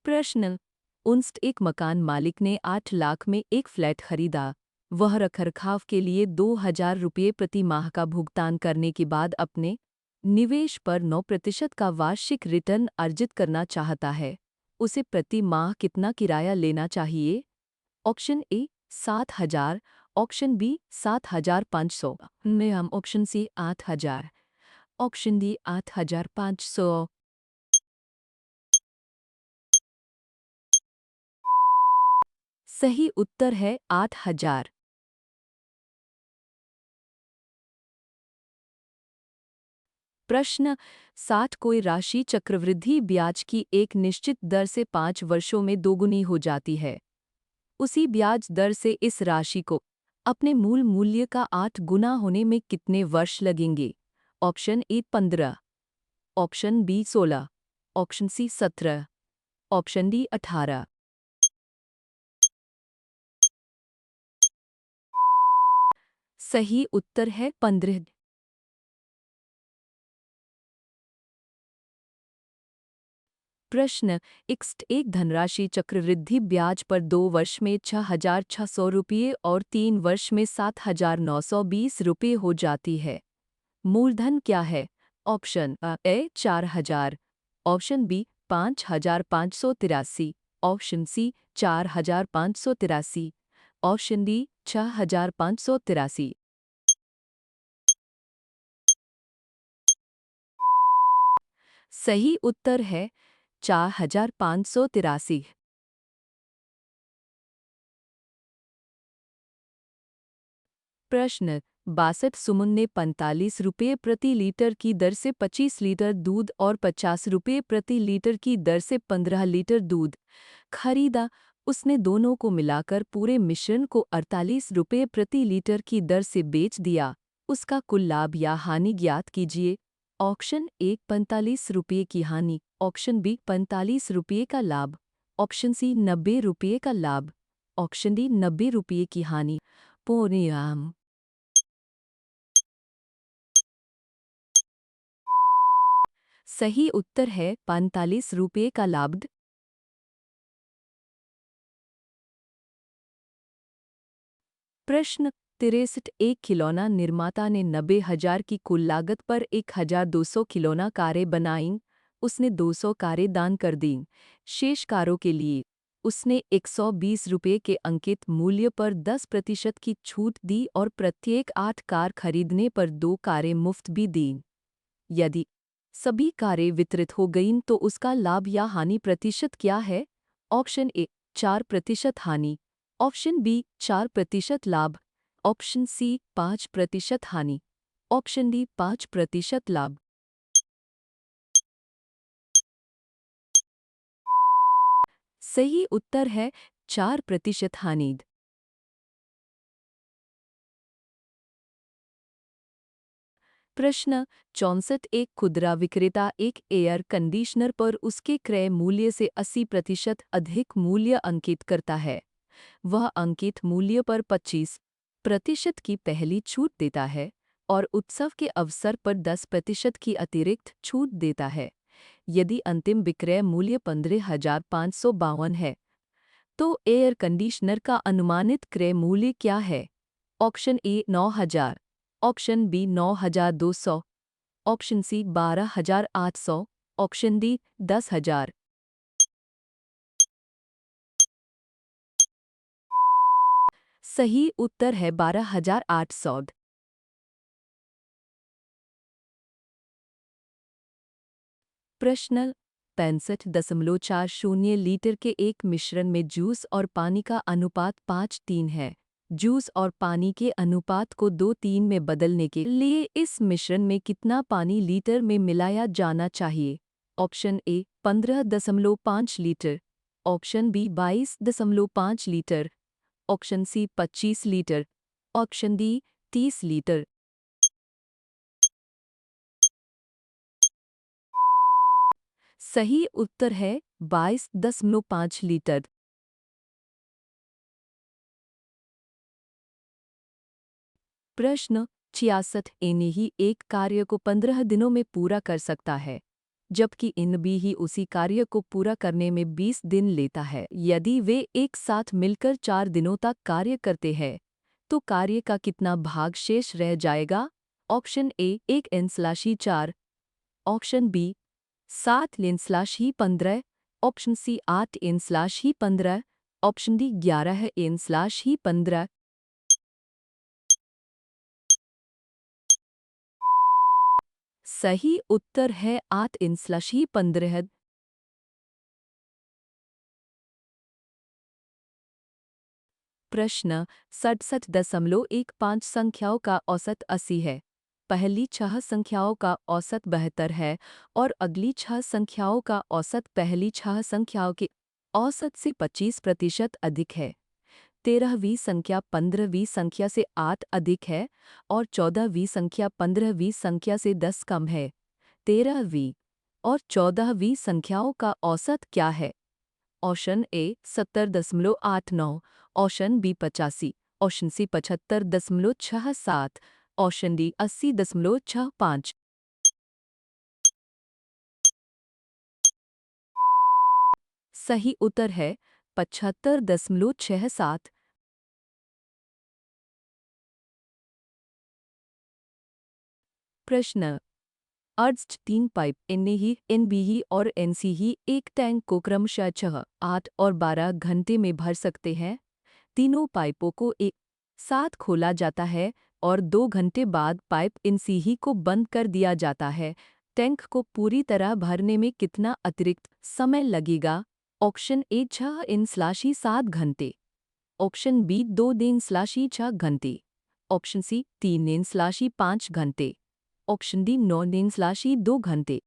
प्रश्न 59 एक मकान मालिक ने 8 लाख में एक फ्लैट खरीदा। वह रखरखाव के लिए 2,000 रुपये प्रति माह का भुगतान करने के बाद अपने निवेश पर 9% का वार्षिक रिटर्न अर्जित करना चाहता है। उसे प्रति माह कितना किराया लेना चाहिए? ऑप्शन ए 7,000, ऑप्शन बी 7,500, में हम ऑप्शन सी 8,000, ऑप्शन डी 8,500। सही उत्तर है 8,000। प्रश्न 60 कोई राशि चक्रवृद्धि ब्याज की एक निश्चित दर से 5 वर्षों में दोगुनी हो जाती है। उसी ब्याज दर से इस राशि को अपने मूल मूल्य का 8 गुना होने में कितने वर्ष लगेंगे? Option A 15, option B 16, option C 17, option D 18। सही उत्तर है 15। प्रश्न एक धनराशि चक्रवृद्धि ब्याज पर 2 वर्ष में 6,600 रुपये और 3 वर्ष में 7,920 रुपये हो जाती है। मूलधन क्या है? Option A 4,000, option B 5,583, option C 4,583, option D 6,583। सही उत्तर है 4,583। प्रश्न 62 सुमन ने 45 रुपये प्रति लीटर की दर से 25 लीटर दूध और 50 रुपये प्रति लीटर की दर से 15 लीटर दूध खरीदा। उसने दोनों को मिलाकर पूरे मिश्रण को 48 रुपये प्रति लीटर की दर से बेच दिया। उसका कुल लाभ या हानि ज्ञात कीजिए। ऑप्शन ए 45 रुपये की हानि, ऑप्शन बी 45 रुपये का लाभ, ऑप्शन सी 90 रुपये का लाभ, ऑप्शन डी 90 रुपये की हानि। परिणाम सही उत्तर है 45 रुपये का लाभ। प्रश्न 63 एक खिलौना निर्माता ने 90,000 की कुल लागत पर 1,200 खिलौना कारें बनाईं। उसने 200 कारें दान कर दीं। शेष कारों के लिए उसने 120 रुपये के अंकित मूल्य पर 10% की छूट दी और प्रत्येक 8 कार खरीदने पर 2 कारें मुफ्त भी दीं। यदि सभी कारें वितरित हो गईं तो उसका लाभ या हानि प्रतिशत क्या है? ऑप्शन ए 4% हानि, ऑप्शन बी 4% लाभ, ऑप्शन सी 5% हानि, ऑप्शन डी 5% लाभ। सही उत्तर है 4% हानि। प्रश्न 64 एक खुदरा विक्रेता एक एयर कंडीशनर पर उसके क्रय मूल्य से 80% अधिक मूल्य अंकित करता है। वह अंकित मूल्य पर 25% की पहली छूट देता है और उत्सव के अवसर पर 10% की अतिरिक्त छूट देता है। यदि अंतिम विक्रय मूल्य 15,552 है, तो एयर कंडीशनर का अनुमानित क्रय मूल्य क्या है? Option A 9,000, option B 9,200, option C 12,800, option D 10,000। सही उत्तर है 12,800। प्रश्न 65.40 लीटर के एक मिश्रण में जूस और पानी का अनुपात 5:3 है। जूस और पानी के अनुपात को 2:3 में बदलने के लिए इस मिश्रण में कितना पानी लीटर में मिलाया जाना चाहिए? Option A 15.5 litre, option B 22.5 litre, option C 25 litre, option D 30 litre. सही उत्तर है 22.5 लीटर। प्रश्न 66 इन्हीं ही एक कार्य को 15 दिनों में पूरा कर सकता है, जबकि इन भी ही उसी कार्य को पूरा करने में 20 दिन लेता है। यदि वे एक साथ मिलकर 4 दिनों तक कार्य करते हैं, तो कार्य का कितना भाग शेष रह जाएगा? Option A 1/4, option B 7/15, option C 8/15, option D 11/15। सही उत्तर है 8/15। प्रश्न 67.15 संख्याओं का औसत 80 है। पहली 6 संख्याओं का औसत 72 है और अगली 6 संख्याओं का औसत पहली 6 संख्याओं के औसत से 25% अधिक है। 13वीं संख्या 15वीं संख्या से 8 अधिक है और 14वीं संख्या 15वीं संख्या से 10 कम है। 13वीं और 14वीं संख्याओं का औसत क्या है? Option A 70.89, option B 85, option C 75.67, option D 80.65। सही उत्तर है 75.67। प्रश्न अर्ज 3 पाइप एनही एनबीई और एनसीई एक टैंक को क्रमशः 6, 8 और 12 घंटे में भर सकते हैं। तीनों पाइपों को एक साथ खोला जाता है और 2 घंटे बाद पाइप एनसीई को बंद कर दिया जाता है। टैंक को पूरी तरह भरने में कितना अतिरिक्त समय लगेगा? ऑप्शन ए 6 इन/7 घंटे, ऑप्शन बी 2 दिन/6 घंटे, ऑप्शन सी 3 दिन/5 घंटे, ऑप्शन डी 9 दिन/2 घंटे।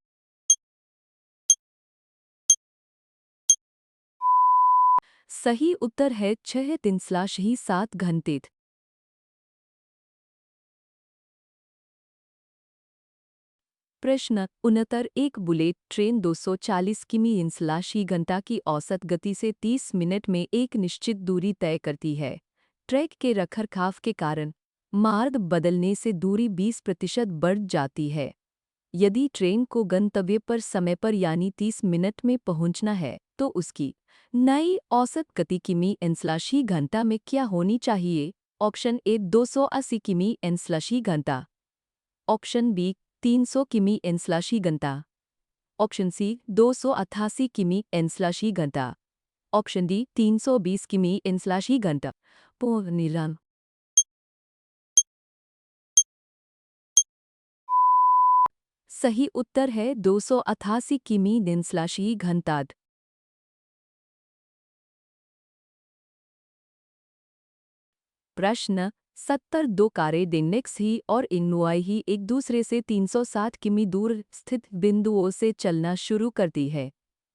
सही उत्तर है 6 दिन/7 घंटे। प्रश्न 69 एक बुलेट ट्रेन 240 किमी/घंटा की औसत गति से 30 मिनट में एक निश्चित दूरी तय करती है। ट्रैक के रखरखाव के कारण मार्ग बदलने से दूरी 20% बढ़ जाती है। यदि ट्रेन को गंतव्य पर समय पर यानी 30 मिनट में पहुंचना है तो उसकी नई औसत गति किमी/घंटा में क्या होनी चाहिए? ऑप्शन ए 280 किमी/घंटा, ऑप्शन बी 300 किमी/घंटा, ऑप्शन सी 288 किमी/घंटा, ऑप्शन डी 320 किमी/घंटा। पूर्णविराम। सही उत्तर है 288 किमी/घंटा। प्रश्न 70 दो कारें डेनेक्स ही और इन्नुआई ही एक दूसरे से 360 किमी दूर स्थित बिंदुओं से चलना शुरू करती है।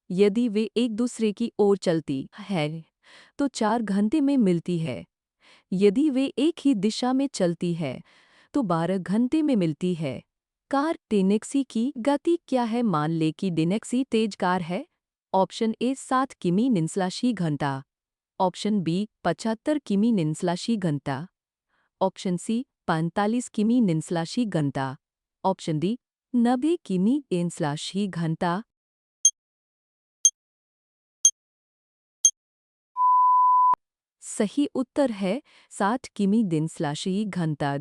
यदि वे एक दूसरे की ओर चलती है तो 4 घंटे में मिलती है। यदि वे एक ही दिशा में चलती है तो 12 घंटे में मिलती है। कार डेनेक्सी की गति क्या है? मान ले कि डेनेक्सी तेज कार है। ऑप्शन ए 7 किमी/घंटा, ऑप्शन बी 75 किमी/घंटा, ऑप्शन सी 45 किमी/घंटा, ऑप्शन डी 90 किमी/घंटा। सही उत्तर है 60 किमी/घंटा।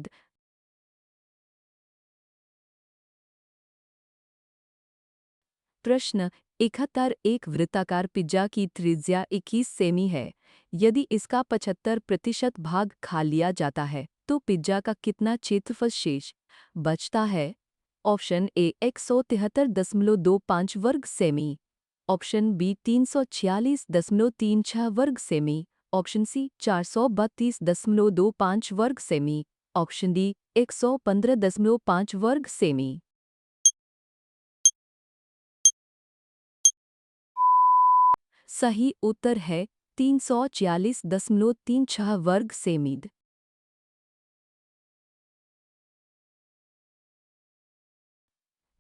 प्रश्न 71 एक वृत्ताकार पिज्जा की त्रिज्या 21 सेमी है। यदि इसका 75% भाग खा लिया जाता है तो पिज्जा का कितना क्षेत्रफल शेष बचता है? ऑप्शन ए 173.25 वर्ग सेमी, ऑप्शन बी 346.36 वर्ग सेमी, ऑप्शन सी 432.25 वर्ग सेमी, ऑप्शन डी 115.5 वर्ग सेमी। सही उत्तर है 346.36 वर्ग सेमी।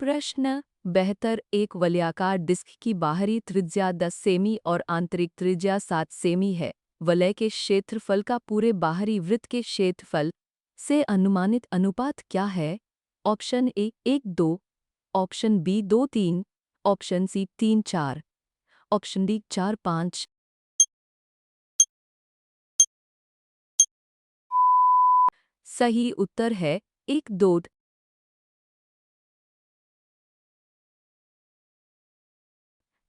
प्रश्न 72 एक वलयाकार डिस्क की बाहरी त्रिज्या 10 सेमी और आंतरिक त्रिज्या 7 सेमी है। वलय के क्षेत्रफल का पूरे बाहरी वृत्त के क्षेत्रफल से अनुमानित अनुपात क्या है? Option A 1:2, option B 2:3, option C 3:4, option D 4:5। सही उत्तर है 1:2।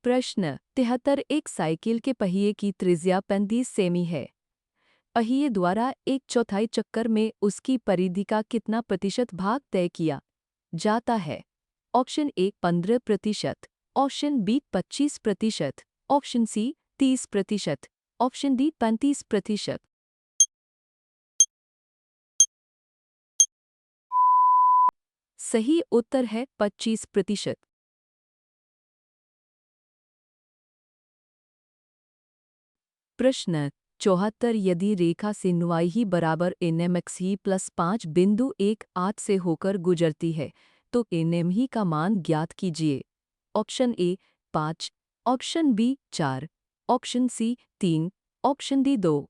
प्रश्न 73 एक साइकिल के पहिए की त्रिज्या 35 सेमी है। पहिए द्वारा एक चौथाई चक्कर में उसकी परिधि का कितना प्रतिशत भाग तय किया जाता है? Option A 15%, option B 25%, option C 30%, option D 35%। सही उत्तर है 25%। प्रश्न 74 यदि रेखा से नुआई ही बराबर NMX ही प्लस 5.18 से होकर गुजरती है तो NM ही का मान ज्ञात कीजिए। Option A 5, option B 4, option C 3, option D 2।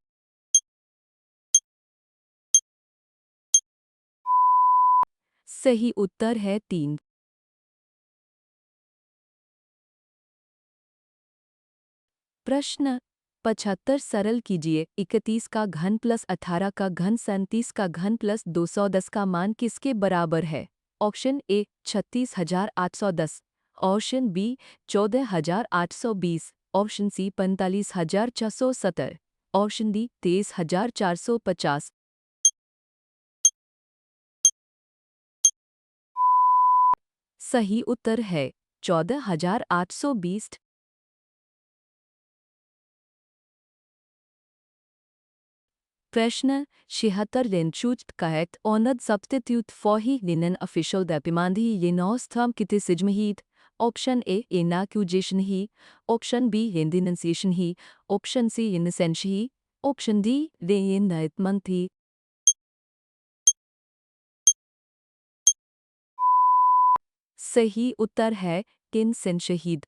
सही उत्तर है 3। प्रश्न 75 सरल कीजिए 31 का घन प्लस 18 का घन 37 का घन प्लस 210 का मान किसके बराबर है। Option A 36,810, option B 14,820, option C 45,470, option D 23,450। सही उत्तर है 14,820। Pressure 76 Lenschutkeit onad substitute vorhinein official depimandi jenostam kitisijmahid. Option A inaccusation he, option B denunciation he, option C innocence he, option D indictment he. सही उत्तर है किन शहीद।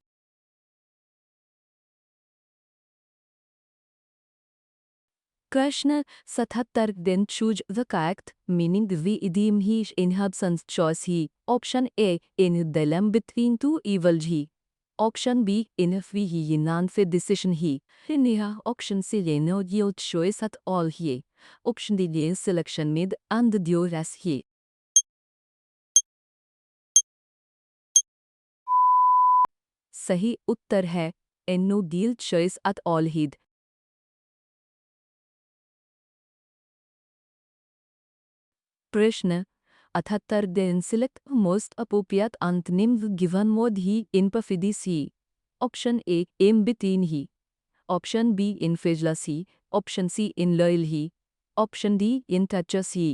Krishna 77 den choose the correct meaning we idim he inhabitants choice he. Option A in dilemma between two evils he. Option B in if we he non fit decision he. Neha option C no yield choice at all he. Option D the selection made and the duress he. सही उत्तर है no deal choice at all he. प्रश्न 78 Den select most appropriate antonym given mod he in perfidis he. Option A in between he. Option B in fageless he. Option C in loyal he. Option D in touches he.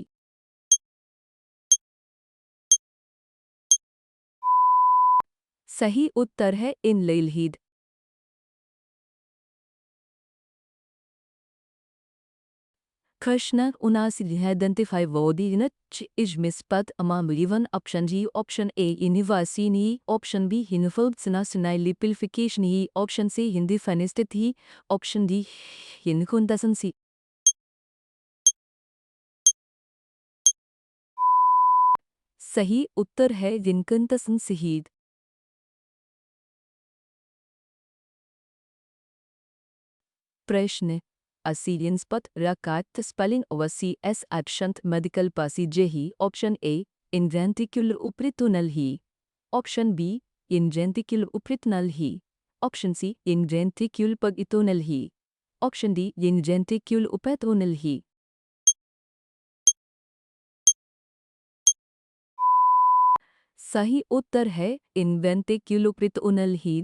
सही उत्तर है in loyal he. Krishna unas identify wordinat is mispat among given option G option A inivasini option B hinfultsna sinilipilification he option C Hindi फनिस्थित he option D हिंदकुंदसन सी। सही उत्तर है जिनकंतसन सिहीद। प्रश्न Assyrians pat rakat spelling over CS absent medical passage he option A inventricular upritonal he option B inventricular upritonal he option C inventricular pagittonal he option D inventricular upetonal ही। सही उत्तर है inventricular upritonal ही।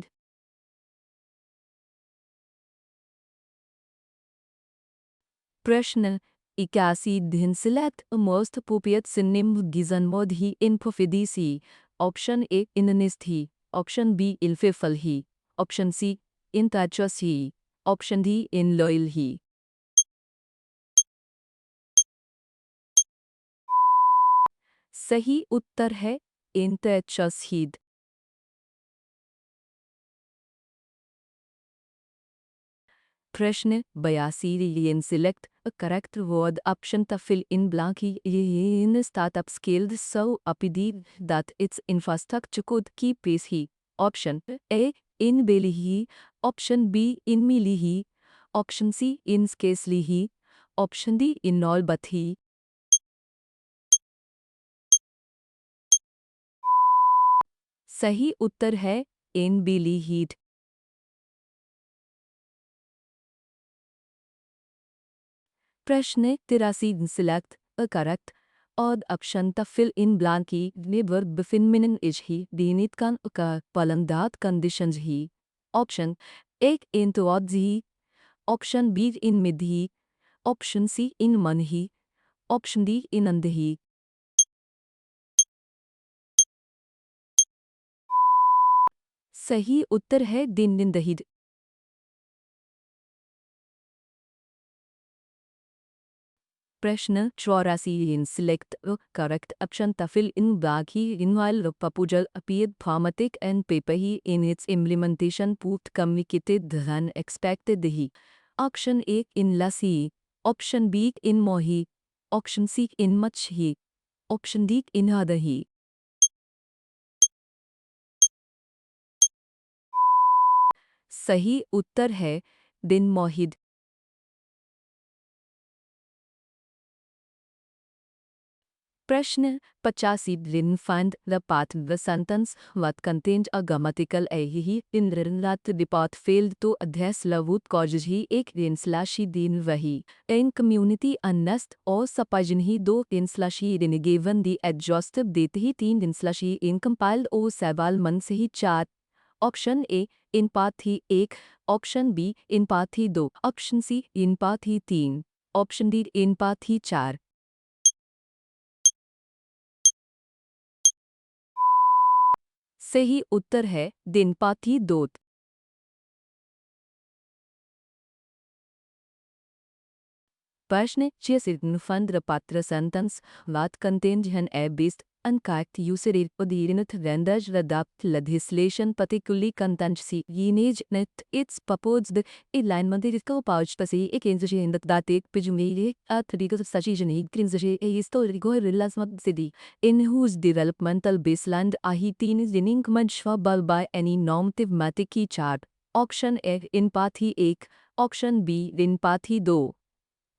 प्रश्न 81 दिन select most appropriate synonym given mod ही infofidis ही option A इननिस्ट ही option B इल्फेफल ही ऑप्शन सी इंटाचस ही ऑप्शन डी इन लॉयल ही। सही उत्तर है इंटाचस ही। प्रश्न 82 Lien select a correct word option to fill in blank in startup scaled so apidi that its infrastructure could keep pace he. Option A in belly he, option B in mili he, option C in scarcely he, option D in all but he. सही उत्तर है in belly heat। प्रश्न 83 select a correct odd option to fill in blank ही never befinden is ही dient kan का palandat conditions ही option एक in to odds ही ऑप्शन बी in mid ही ऑप्शन सी in मन ही ऑप्शन डी in अंध ही। सही उत्तर है दिन दिन दहीद। प्रश्न 84 इन select correct option to fill in बागी इन वाइल पपुजल अपीड फॉर्मेटिक एंड पेपर ही इन इट्स इम्प्लीमेंटेशन पूट कम्युनिकेटेड धन एक्सपेक्टेड ही। ऑप्शन ए इन लसी, ऑप्शन बी इन मोही, ऑप्शन सी इन मच ही, ऑप्शन डी इन दही। सही उत्तर है दिन मोहिद। प्रश्न 85 दिन find the path the sentence what contained a grammatical error in that the path failed to address lavut causes ही एक दिन स्लैशी दिन वही in community unrest और सपाजन ही दो दिन स्लैशी दिन given the adjustive देते ही तीन दिन स्लैशी in compiled और सवाल मन से ही चार। ऑप्शन ए इन पाथ ही एक, ऑप्शन बी इन पाथ ही दो, ऑप्शन सी इन पाथ ही तीन, ऑप्शन डी इन पाथ ही चार। सही उत्तर है दिन पाथी दोत। प्रश्न 86 फंड पात्र sentence wat contains hen er best unkakt user odirinet renders radapt legislation particularly contentie lineage net its proposed alignment is ko pouch pasi ek enze in dat ek pijumele at rigo sachi jeni grinze e historico relasmat city in whose developmental baseline ahi teen zinning manshwa bal by any normative matic chart। Option A इन पाथी एक, option B इन पाथी दो,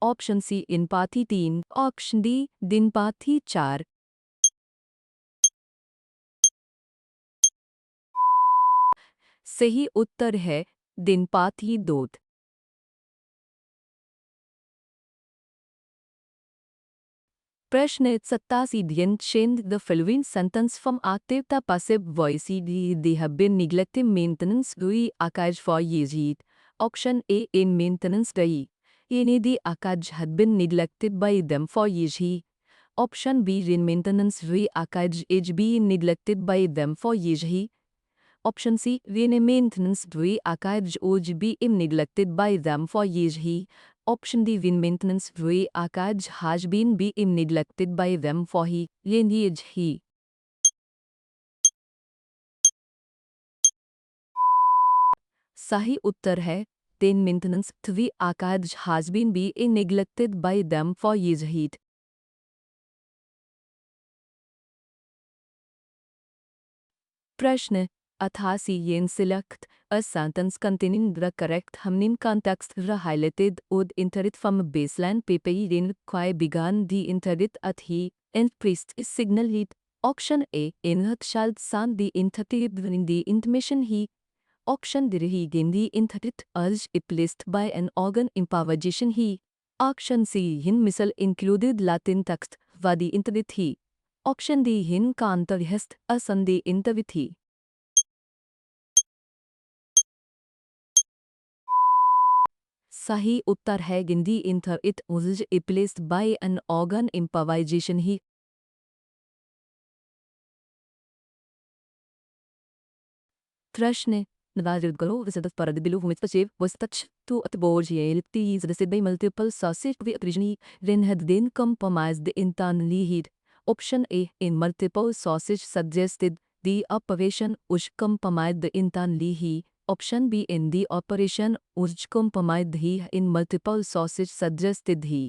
option C इन पाथी तीन, option D दिन पाथी चार। सही उत्तर है दिन पाथी दोत। प्रश्न 87 change the following sentence from active to passive voice they have been neglecting maintenance dui akaj for years। Option A in maintenance dui any the akaj had been neglected by them for years। Option B in maintenance dui akaj is being neglected by them for years। Option C in maintenance dui akaj oj be neglected by them for years। Option D when maintenance dui akaj has been neglected by them for years। सही उत्तर है then maintenance dui akaj has been neglected by them for years। प्रश्न 88 yen select a sentence containing the correct हमनिन context the highlighted would interit from baseline paper in quai began the interit at he and priest is signal heat। Option A in hat shalt san the intertit in the intimation he। Option D he in the interit urge placed by an organ improvisation he। Option C hin missile included Latin text va the interit he। Option D hin kantarhest a sandi intervit he। सही उत्तर है गिंदी इंथर it was replaced by an organ improvisation ही। प्रश्न Navarro visited Paradibilo with Pachev was touched to at Borgiel teas received by multiple sausage we originally then had then compromised internally heat। Option A in multiple sausage suggested the operation was compromised internally he। Option B in the operation was compromised he in multiple sausage suggested he।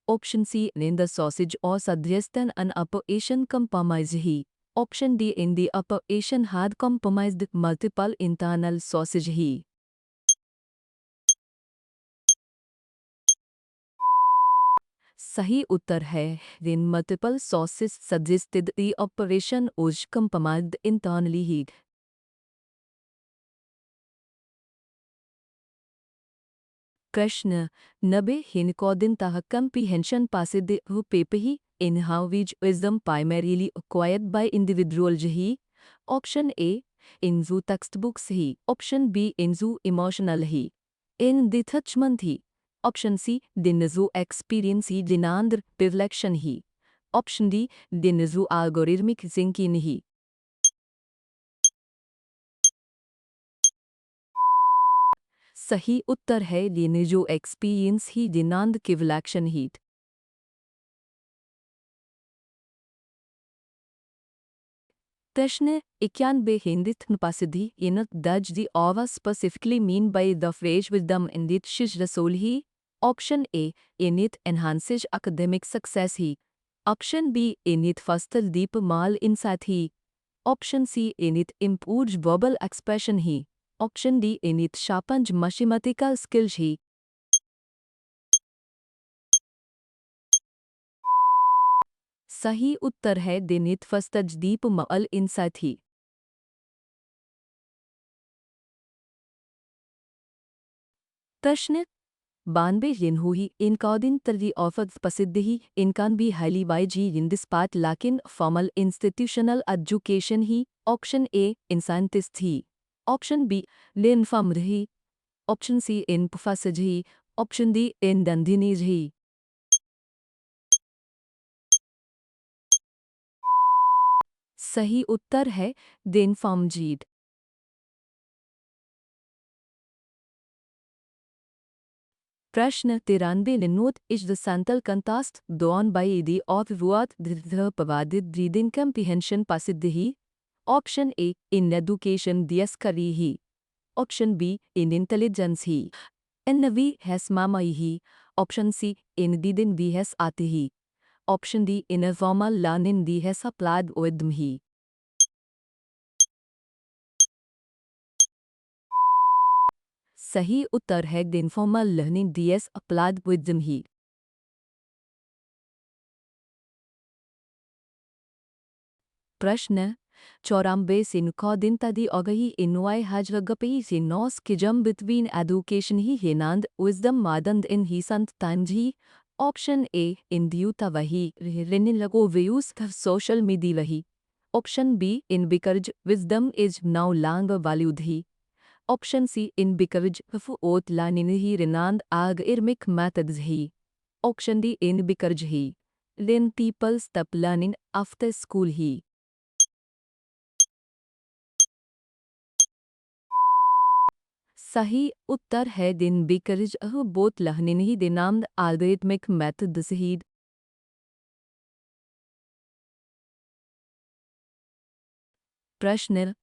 Option C in the sausage or suggested an operation compromised he। Option D in the Upper Asian had compromised multiple internal sausage he। सही उत्तर है when multiple sources suggested the operation was compromised internally he। प्रश्न 90 हिनकोदिन तह comprehension पासे दे हो paper he in how which wisdom primarily acquired by individuals he. Option A in zoo textbooks he. Option B in zoo emotional he. In detachment he. Option C दिन zoo experience ही दिनांद्र reflection ही। Option D दिन zoo algorithmic thinking ही। सही उत्तर है लेने जो experience ही दिनांद किवलैक्शन हीट। प्रश्न 91 हिंदित पासिद्धि इन does the author specifically mean by the phrase wisdom in दिट शिज रसोल ही। ऑप्शन ए इन इट एनहांसेज academic सक्सेस ही। ऑप्शन बी इन इट फस्टल दीप माल इंसाथ ही। ऑप्शन सी इन इट improves verbal expression ही। ऑप्शन डी इन इट sharpens mathematical skills ही। सही उत्तर है दिनित फस्तजदीप मअल इंसाथ ही। प्रश्न 92 जिन्होंने इनकादिन तर्दी ऑफत प्रसिद्ध ही इनकान भी हाईली वाई जी जिंदिस्पात लाकिन फॉर्मल इंस्टीट्यूशनल एजुकेशन ही। ऑप्शन ए इंसानतिस्ट ही। ऑप्शन बी लेन फॉर्म रही। ऑप्शन सी इन पुफासज ही। ऑप्शन डी इन दंदिनीज ही। सही उत्तर है दिन फॉर्म जीड। प्रश्न 93 निन्नोत is the central contrast drawn by the of रुआत पवादित ब्रीदिंग कंप्रीहेंशन पासिद्ध ही। ऑप्शन ए इन एडुकेशन दियस करी ही। ऑप्शन बी इन इंटेलिजेंस ही। एन वी हैस मामाई ही। ऑप्शन सी इन दीदिन वी हैस आते ही। ऑप्शन डी इन formal learning the has applied wisdom ही। सही उत्तर है द इनफॉर्मल लर्निंग दी एस अप्लाइड विद्म ही। प्रश्न 94 सिनकॉदिन तदी अगही इनवाई हजरगपई सिनोस किजम बिटवीन एडुकेशन ही हिनांद विजडम मादंद इन ही संत तंजी। ऑप्शन ए इन दियुता वही रिनिन लगो व्यूज सोशल मीडिया वही। ऑप्शन बी इन because wisdom is now long valued ही। ऑप्शन सी इन बिकर्ज फु ओत लानिन ही रिनांद आग इरमिक मैथड्स ही। ऑप्शन डी इन बिकर्ज ही लिन people stop learning after school ही। सही उत्तर है दिन बिकरिज बोत लहनिनही दिनाम algorithmic method सहीद। प्रश्न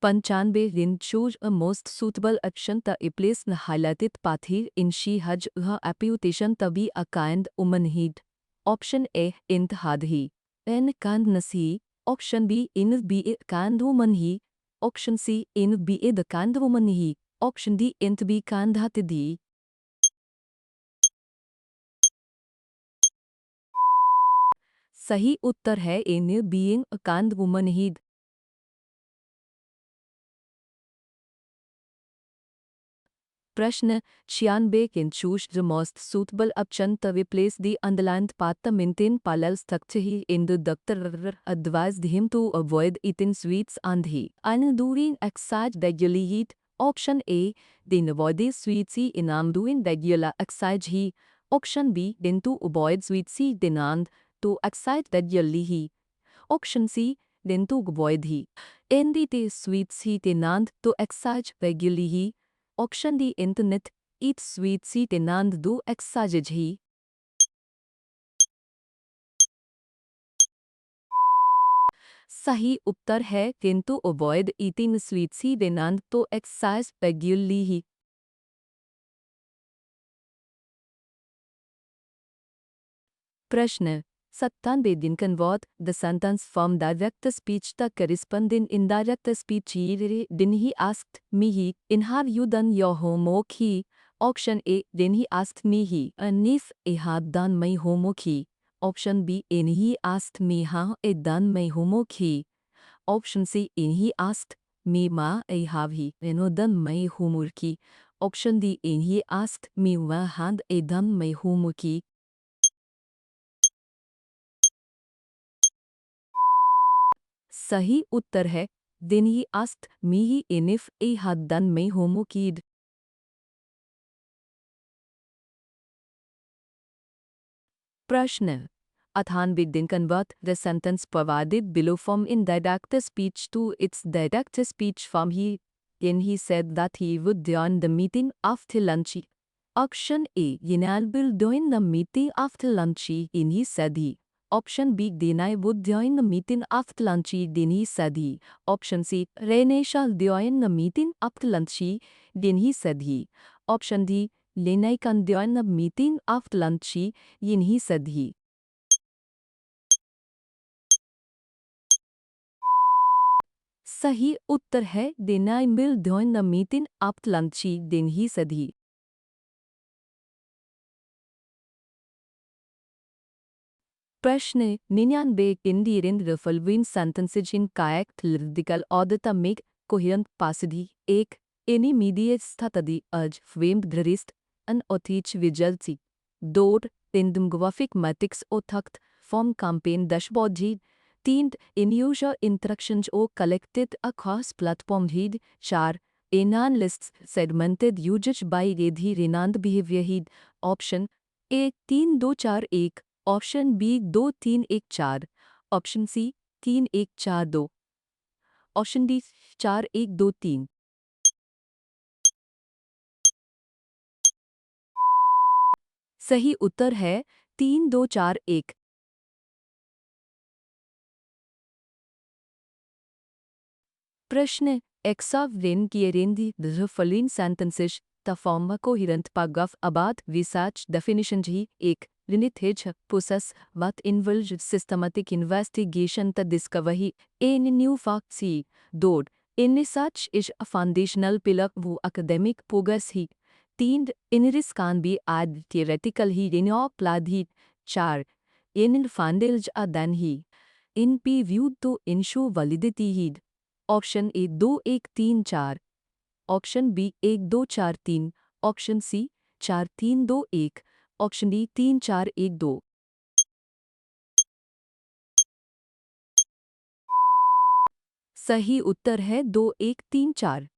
95 दिन choose a most suitable option the place the highlighted pathir in she haj her apputation तभी a kind woman heed। Option A इंत हाद ही। एन कांद नसी। ऑप्शन बी इन बी ए कांद वुमन ही। ऑप्शन सी इन be a the kind woman ही। Option D इंत बी कांद हात दी। सही उत्तर है इन बीइंग अ कांद वुमन ही। प्रश्न 96 can choose the most suitable option to replace the underlined path to maintain parallel structure he in the doctor advised him to avoid eating sweets and during exercise regularly heat. Option A then avoid the sweets he in doing regular exercise he. Option B then to avoid sweets he then to exercise regularly he. Option C then to avoid he in the sweets he then to exercise regularly he. Option D इंटरनेट eat sweet सी तेनांद दो exercise ही। सही उत्तर है किंतु avoid eating sweet सी तेनांद तो एक्सरसाइज रेगुलरली ही। प्रश्न 97 दिन convert the sentence from direct speech the corresponding indirect speech ही दिन ही आस्क्ड मी ही इन have you done your homework ही। ऑप्शन ए दिन ही आस्क्ड मी ही अनिफ I have done my homework ही। Option B in he asked me how I done my homework ही। ऑप्शन सी इन he asked me मा I have ही एनो डन माय होमवर्क ही। ऑप्शन डी इन ही आस्क्ड मी वा had I done my homework ही। सही उत्तर है दिन ही आस्ट मी ही इनिफ ए हद्दन में होमोकीड। प्रश्न 98 दिन convert the sentence provided below from in direct speech to its direct speech form he. and he said that he would join the meeting after lunch. Option A. Yenal will join the meeting after lunch, and he said he. Option B. Denai would join the meeting after lunch, then he said he. Option C. Rene shall join the meeting after lunch, then he said he. Option D. Lenai can join the meeting after lunch, then he said he. सही उत्तर है Denai will join the meeting after lunch, then he said he. प्रश्न 99 in the following sentences in correct lyrical order to make coherent passage. 1. Any media statadi urge framed drist an otich vijalci. 2. In demographic matrix o thakt form campaign dashboard. 3. In user interactions o collected across platform. 4. Enan lists segmented usage by redhi renand behavior. Option A 3 2 4 1. Option B 2 3 1 4, option C 3 1 4 2, option D 4 1 2 3। सही उत्तर है 3 2 4 1। प्रश्न एक्सावरेन किएरेंदी the following sentences to form a coherent paragraph about research definition. He 1. Renithage process what involves systematic investigation to discover a new facts. 2. In research is a foundational pillar of academic progress. 3. In risk can be add theoretical in your applied. 4. In findings are then in peer viewed to ensure validity. Option A 2 1 3 4, option B 1 2 4 3, option C 4 3 2 1, option D 3 4 1 2। सही उत्तर है 2 1 3 4।